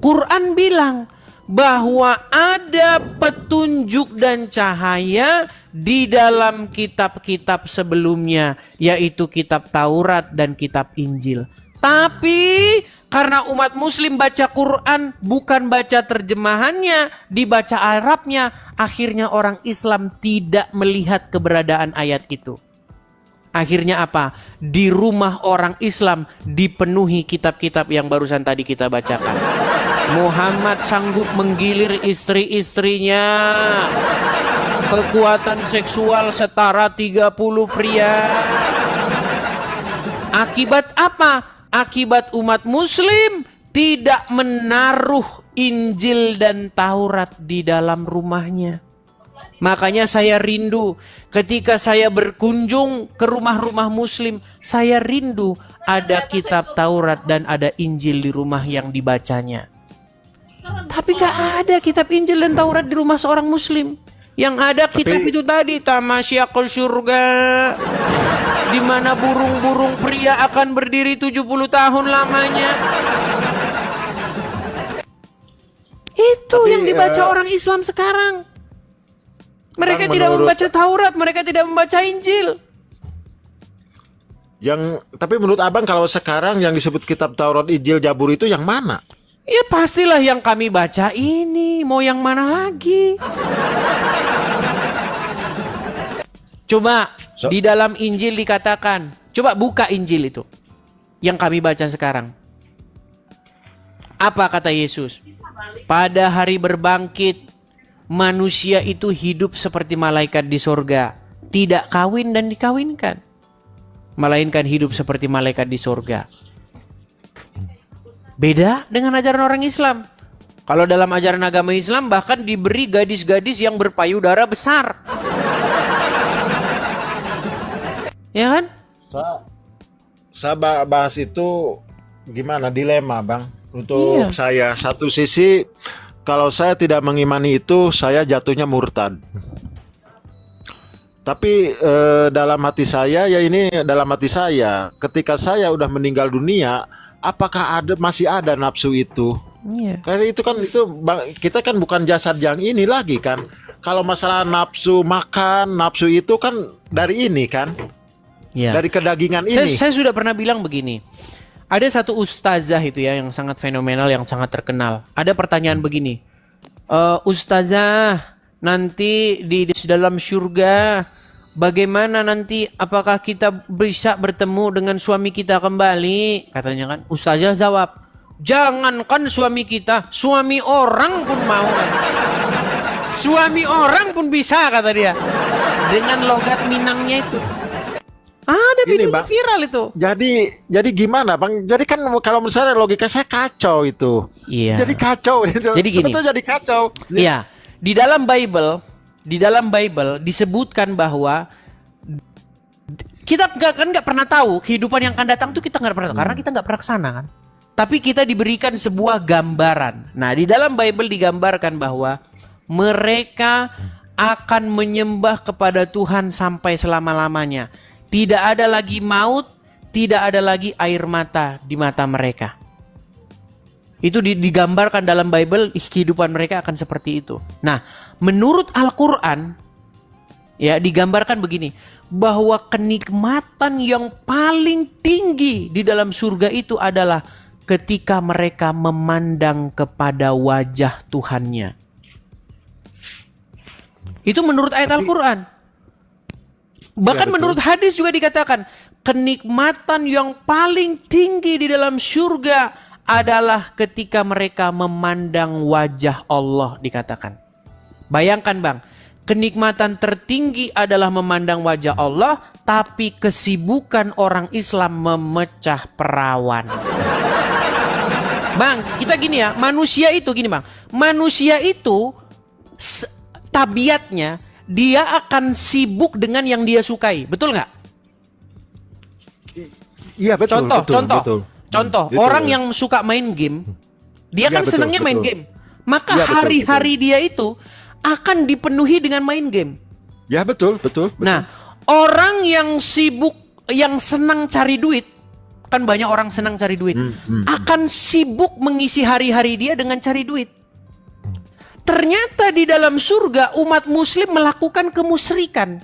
Quran bilang bahwa ada petunjuk dan cahaya di dalam kitab-kitab sebelumnya, yaitu kitab Taurat dan kitab Injil. Tapi karena umat muslim baca Quran bukan baca terjemahannya, dibaca Arabnya, akhirnya orang Islam tidak melihat keberadaan ayat itu. Akhirnya apa? Di rumah orang Islam dipenuhi kitab-kitab yang barusan tadi kita bacakan. Muhammad sanggup menggilir istri-istrinya. Kekuatan seksual setara 30 pria. Akibat apa? Akibat umat muslim tidak menaruh Injil dan Taurat di dalam rumahnya. Makanya saya rindu ketika saya berkunjung ke rumah-rumah muslim, saya rindu ada kitab Taurat dan ada Injil di rumah yang dibacanya. Tapi gak ada kitab Injil dan Taurat di rumah seorang muslim. Yang ada kitab itu tadi, Tamasyaqul Syurga, di mana burung-burung pria akan berdiri 70 tahun lamanya. Itu yang dibaca orang Islam sekarang. Mereka tidak membaca Taurat, mereka tidak membaca Injil. Tapi menurut Abang kalau sekarang yang disebut kitab Taurat, Injil, Zabur itu yang mana? Ya pastilah yang kami baca ini, mau yang mana lagi? Coba di dalam Injil dikatakan, coba buka Injil itu yang kami baca sekarang. Apa kata Yesus? Pada hari berbangkit, manusia itu hidup seperti malaikat di sorga, tidak kawin dan dikawinkan, melainkan hidup seperti malaikat di sorga. Beda dengan ajaran orang Islam. Kalau dalam ajaran agama Islam bahkan diberi gadis-gadis yang berpayudara besar. Ya kan? Saya bahas itu gimana, dilema, Bang. Untuk saya, satu sisi kalau saya tidak mengimani itu, saya jatuhnya murtad. Tapi dalam hati saya, ketika saya udah meninggal dunia, apakah masih ada nafsu itu? Iya. Karena itu kan kita kan bukan jasad yang ini lagi kan. Kalau masalah nafsu makan, nafsu itu kan dari ini kan. Iya. Dari kedagingan ini. Saya sudah pernah bilang begini. Ada satu ustazah itu ya yang sangat fenomenal, yang sangat terkenal. Ada pertanyaan begini. Ustazah, nanti di dalam surga bagaimana nanti, apakah kita bisa bertemu dengan suami kita kembali? Katanya kan. Ustazah jawab, Jangankan suami kita, suami orang pun mau. Suami orang pun bisa, kata dia. Dengan logat Minangnya itu. Ada videonya viral itu. Jadi gimana Bang? Jadi kan kalau menurut saya logika saya kacau itu. Iya. Jadi kacau itu. Jadi gini. Sebetulnya jadi kacau. Iya. Di dalam Bible disebutkan bahwa kita nggak pernah tahu kehidupan yang akan datang tuh, kita nggak pernah tahu karena kita nggak pernah kesana kan. Tapi kita diberikan sebuah gambaran. Nah, di dalam Bible digambarkan bahwa mereka akan menyembah kepada Tuhan sampai selama-lamanya. Tidak ada lagi maut, tidak ada lagi air mata di mata mereka. Itu digambarkan dalam Bible, kehidupan mereka akan seperti itu. Nah, menurut Al-Quran, ya digambarkan begini, bahwa kenikmatan yang paling tinggi di dalam surga itu adalah ketika mereka memandang kepada wajah Tuhannya. Itu menurut ayat Al-Quran. Bahkan ya, menurut hadis juga dikatakan, kenikmatan yang paling tinggi di dalam surga adalah ketika mereka memandang wajah Allah, dikatakan. Bayangkan Bang, kenikmatan tertinggi adalah memandang wajah Allah, tapi kesibukan orang Islam memecah perawan. Bang, kita gini ya, manusia itu gini Bang, manusia itu tabiatnya dia akan sibuk dengan yang dia sukai, betul nggak? Iya betul. Contoh, orang yang suka main game, dia kan senangnya main game, maka hari-hari dia itu akan dipenuhi dengan main game. Ya betul. Nah, orang yang sibuk, yang senang cari duit, kan banyak orang senang cari duit, akan sibuk mengisi hari-hari dia dengan cari duit. Ternyata di dalam surga umat muslim melakukan kemusyrikan.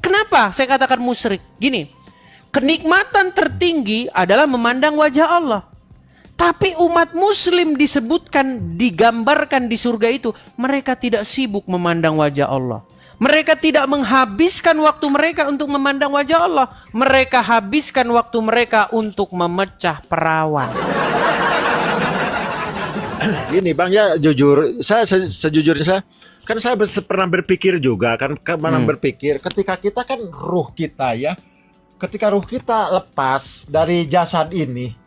Kenapa saya katakan musyrik? Gini, kenikmatan tertinggi adalah memandang wajah Allah. Tapi umat muslim disebutkan, digambarkan di surga itu, mereka tidak sibuk memandang wajah Allah. Mereka tidak menghabiskan waktu mereka untuk memandang wajah Allah. Mereka habiskan waktu mereka untuk memecah perawan. Gini Bang ya, jujur, saya sejujurnya kan saya pernah berpikir juga kan, berpikir ketika kita kan ruh kita ya, ketika ruh kita lepas dari jasad ini,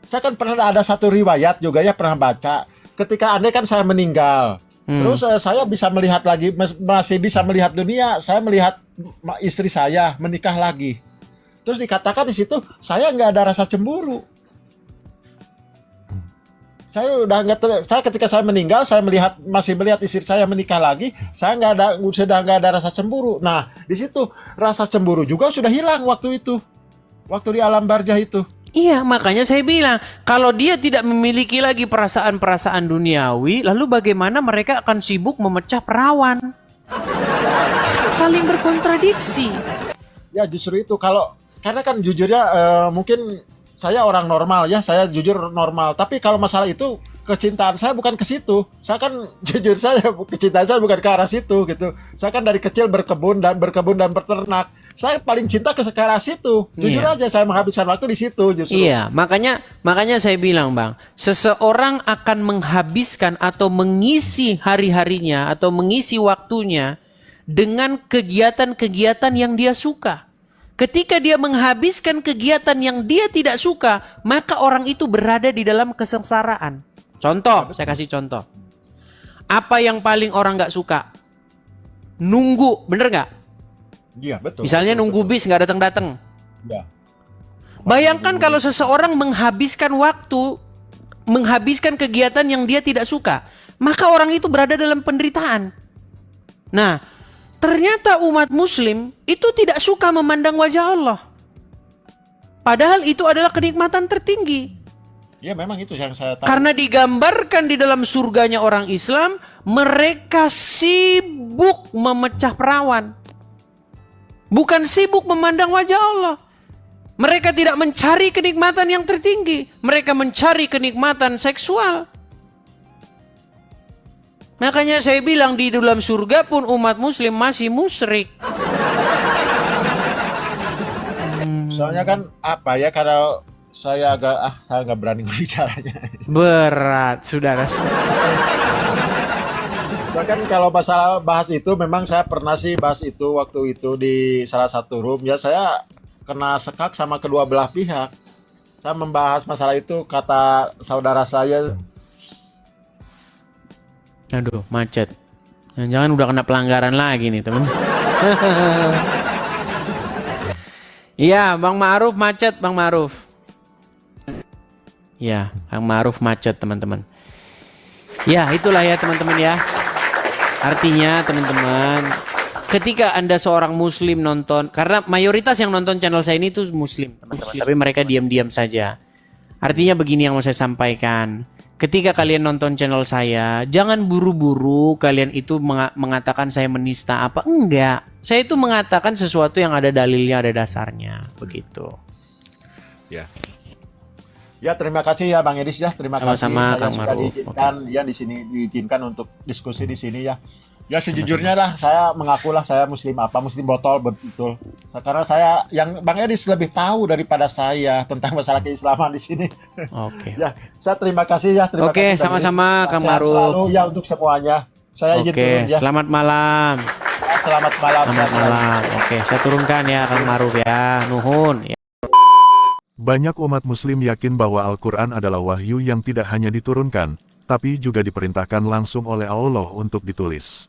saya kan pernah ada satu riwayat juga ya, pernah baca, ketika andai kan saya meninggal, terus saya bisa melihat lagi, masih bisa melihat dunia, saya melihat istri saya menikah lagi, terus dikatakan di situ saya nggak ada rasa cemburu. Saya ketika saya meninggal, saya masih melihat istri saya menikah lagi, saya sudah nggak ada rasa cemburu. Nah, di situ rasa cemburu juga sudah hilang waktu itu, waktu di alam barzah itu. Iya, makanya saya bilang, kalau dia tidak memiliki lagi perasaan-perasaan duniawi, lalu bagaimana mereka akan sibuk memecah perawan? Saling berkontradiksi. Ya justru itu, karena kan jujurnya mungkin saya orang normal ya, saya jujur normal. Tapi kalau masalah itu, kecintaan saya bukan ke situ. Saya kan jujur kecintaan saya bukan ke arah situ gitu. Saya kan dari kecil berkebun dan beternak. Saya paling cinta ke arah situ. Jujur aja saya menghabiskan waktu di situ justru. Iya, makanya saya bilang Bang, seseorang akan menghabiskan atau mengisi hari-harinya atau mengisi waktunya dengan kegiatan-kegiatan yang dia suka. Ketika dia menghabiskan kegiatan yang dia tidak suka, maka orang itu berada di dalam kesengsaraan. Contoh, saya kasih contoh. Apa yang paling orang nggak suka? Nunggu, bener nggak? Iya, betul. Misalnya nunggu bis nggak datang-datang. Ya. Bayangkan kalau seseorang menghabiskan waktu, menghabiskan kegiatan yang dia tidak suka, maka orang itu berada dalam penderitaan. Nah, ternyata umat muslim itu tidak suka memandang wajah Allah. Padahal itu adalah kenikmatan tertinggi. Ya memang itu yang saya tahu. Karena digambarkan di dalam surganya orang Islam, mereka sibuk memecah perawan. Bukan sibuk memandang wajah Allah. Mereka tidak mencari kenikmatan yang tertinggi. Mereka mencari kenikmatan seksual. Makanya saya bilang di dalam surga pun umat muslim masih musyrik. Soalnya kan apa ya, saya nggak berani bicaranya. Berat, saudara. Bahkan kalau masalah bahas itu, memang saya pernah sih bahas itu waktu itu di salah satu room. Ya saya kena sekak sama kedua belah pihak. Saya membahas masalah itu, kata saudara saya. Aduh, macet. Jangan udah kena pelanggaran lagi nih, teman. Iya, Bang Ma'ruf macet, Bang Ma'ruf. Ya, Bang Ma'ruf macet, teman-teman. Ya, itulah ya, teman-teman ya. Artinya, teman-teman, ketika Anda seorang muslim nonton, karena mayoritas yang nonton channel saya ini tuh muslim, teman-teman. Tapi mereka diam-diam saja. Artinya begini yang mau saya sampaikan. Ketika kalian nonton channel saya, jangan buru-buru kalian itu mengatakan saya menista apa. Enggak. Saya itu mengatakan sesuatu yang ada dalilnya, ada dasarnya. Begitu. Ya. Ya, terima kasih ya Bang Edis ya. Terima Sama-sama, kasih Kang sudah Ma'ruf. diizinkan ya di sini, diizinkan untuk diskusi di sini ya. Ya sejujurnya lah, saya mengakulah saya muslim botol betul. Karena saya, yang Bang Edis lebih tahu daripada saya tentang masalah keislaman di sini. Oke. Ya, saya terima kasih ya. Terima Oke, kasih, sama-sama Kang Sehat Ma'ruf. selalu ya untuk semuanya. Saya izin turun Oke, ya. selamat malam. Selamat malam. Selamat malam. Oke, saya turunkan ya Kang Ma'ruf ya. Nuhun. Ya. Banyak umat muslim yakin bahwa Al-Quran adalah wahyu yang tidak hanya diturunkan, tapi juga diperintahkan langsung oleh Allah untuk ditulis.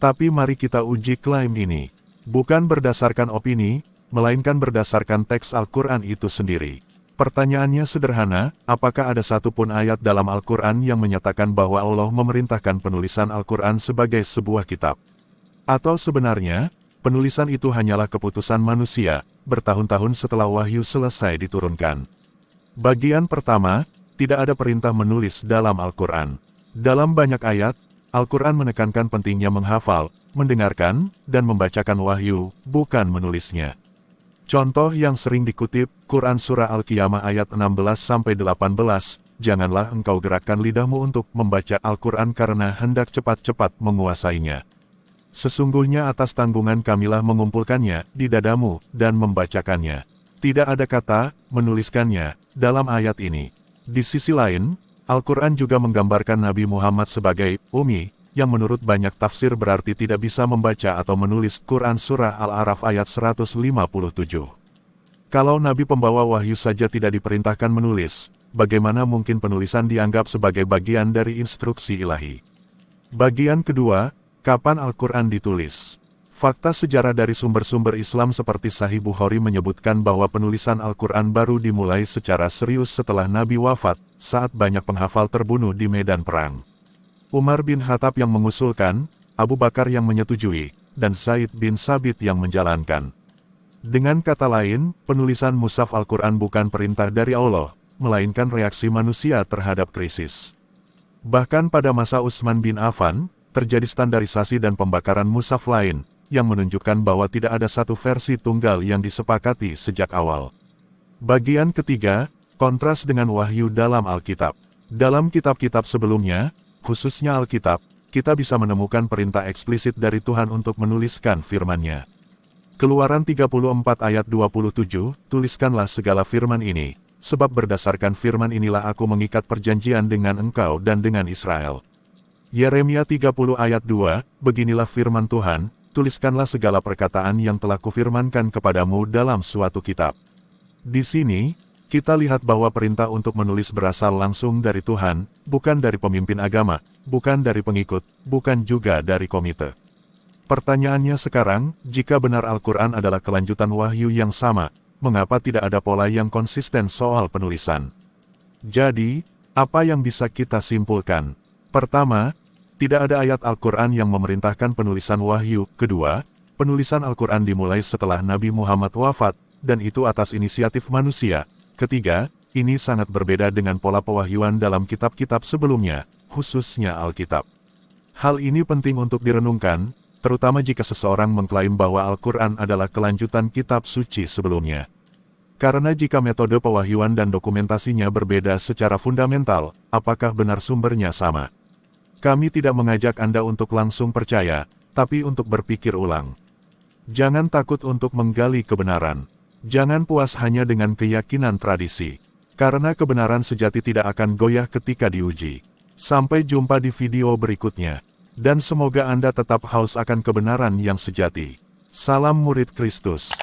Tapi mari kita uji klaim ini. Bukan berdasarkan opini, melainkan berdasarkan teks Al-Quran itu sendiri. Pertanyaannya sederhana, apakah ada satupun ayat dalam Al-Quran yang menyatakan bahwa Allah memerintahkan penulisan Al-Quran sebagai sebuah kitab? Atau sebenarnya, penulisan itu hanyalah keputusan manusia, bertahun-tahun setelah wahyu selesai diturunkan? Bagian pertama, tidak ada perintah menulis dalam Al-Quran. Dalam banyak ayat, Al-Quran menekankan pentingnya menghafal, mendengarkan, dan membacakan wahyu, bukan menulisnya. Contoh yang sering dikutip, Quran Surah Al-Qiyamah ayat 16-18, janganlah engkau gerakkan lidahmu untuk membaca Al-Quran karena hendak cepat-cepat menguasainya. Sesungguhnya atas tanggungan kamilah mengumpulkannya di dadamu dan membacakannya. Tidak ada kata, menuliskannya, dalam ayat ini. Di sisi lain, Al-Quran juga menggambarkan Nabi Muhammad sebagai ummi, yang menurut banyak tafsir berarti tidak bisa membaca atau menulis. Quran Surah Al-A'raf ayat 157. Kalau Nabi pembawa wahyu saja tidak diperintahkan menulis, bagaimana mungkin penulisan dianggap sebagai bagian dari instruksi ilahi? Bagian kedua, kapan Al-Quran ditulis? Fakta sejarah dari sumber-sumber Islam seperti Sahih Bukhari menyebutkan bahwa penulisan Al-Quran baru dimulai secara serius setelah Nabi wafat, saat banyak penghafal terbunuh di medan perang. Umar bin Khattab yang mengusulkan, Abu Bakar yang menyetujui, dan Zaid bin Sabit yang menjalankan. Dengan kata lain, penulisan mushaf Al-Quran bukan perintah dari Allah, melainkan reaksi manusia terhadap krisis. Bahkan pada masa Utsman bin Affan, terjadi standarisasi dan pembakaran mushaf lain, yang menunjukkan bahwa tidak ada satu versi tunggal yang disepakati sejak awal. Bagian ketiga, kontras dengan wahyu dalam Alkitab. Dalam kitab-kitab sebelumnya, khususnya Alkitab, kita bisa menemukan perintah eksplisit dari Tuhan untuk menuliskan firman-Nya. Keluaran 34 ayat 27, tuliskanlah segala firman ini, sebab berdasarkan firman inilah aku mengikat perjanjian dengan engkau dan dengan Israel. Yeremia 30 ayat 2, beginilah firman Tuhan, tuliskanlah segala perkataan yang telah kufirmankan kepadamu dalam suatu kitab. Di sini, kita lihat bahwa perintah untuk menulis berasal langsung dari Tuhan, bukan dari pemimpin agama, bukan dari pengikut, bukan juga dari komite. Pertanyaannya sekarang, jika benar Al-Quran adalah kelanjutan wahyu yang sama, mengapa tidak ada pola yang konsisten soal penulisan? Jadi, apa yang bisa kita simpulkan? Pertama, tidak ada ayat Al-Quran yang memerintahkan penulisan wahyu. Kedua, penulisan Al-Quran dimulai setelah Nabi Muhammad wafat, dan itu atas inisiatif manusia. Ketiga, ini sangat berbeda dengan pola pewahyuan dalam kitab-kitab sebelumnya, khususnya Alkitab. Hal ini penting untuk direnungkan, terutama jika seseorang mengklaim bahwa Al-Quran adalah kelanjutan kitab suci sebelumnya. Karena jika metode pewahyuan dan dokumentasinya berbeda secara fundamental, apakah benar sumbernya sama? Kami tidak mengajak Anda untuk langsung percaya, tapi untuk berpikir ulang. Jangan takut untuk menggali kebenaran. Jangan puas hanya dengan keyakinan tradisi, karena kebenaran sejati tidak akan goyah ketika diuji. Sampai jumpa di video berikutnya, dan semoga Anda tetap haus akan kebenaran yang sejati. Salam murid Kristus.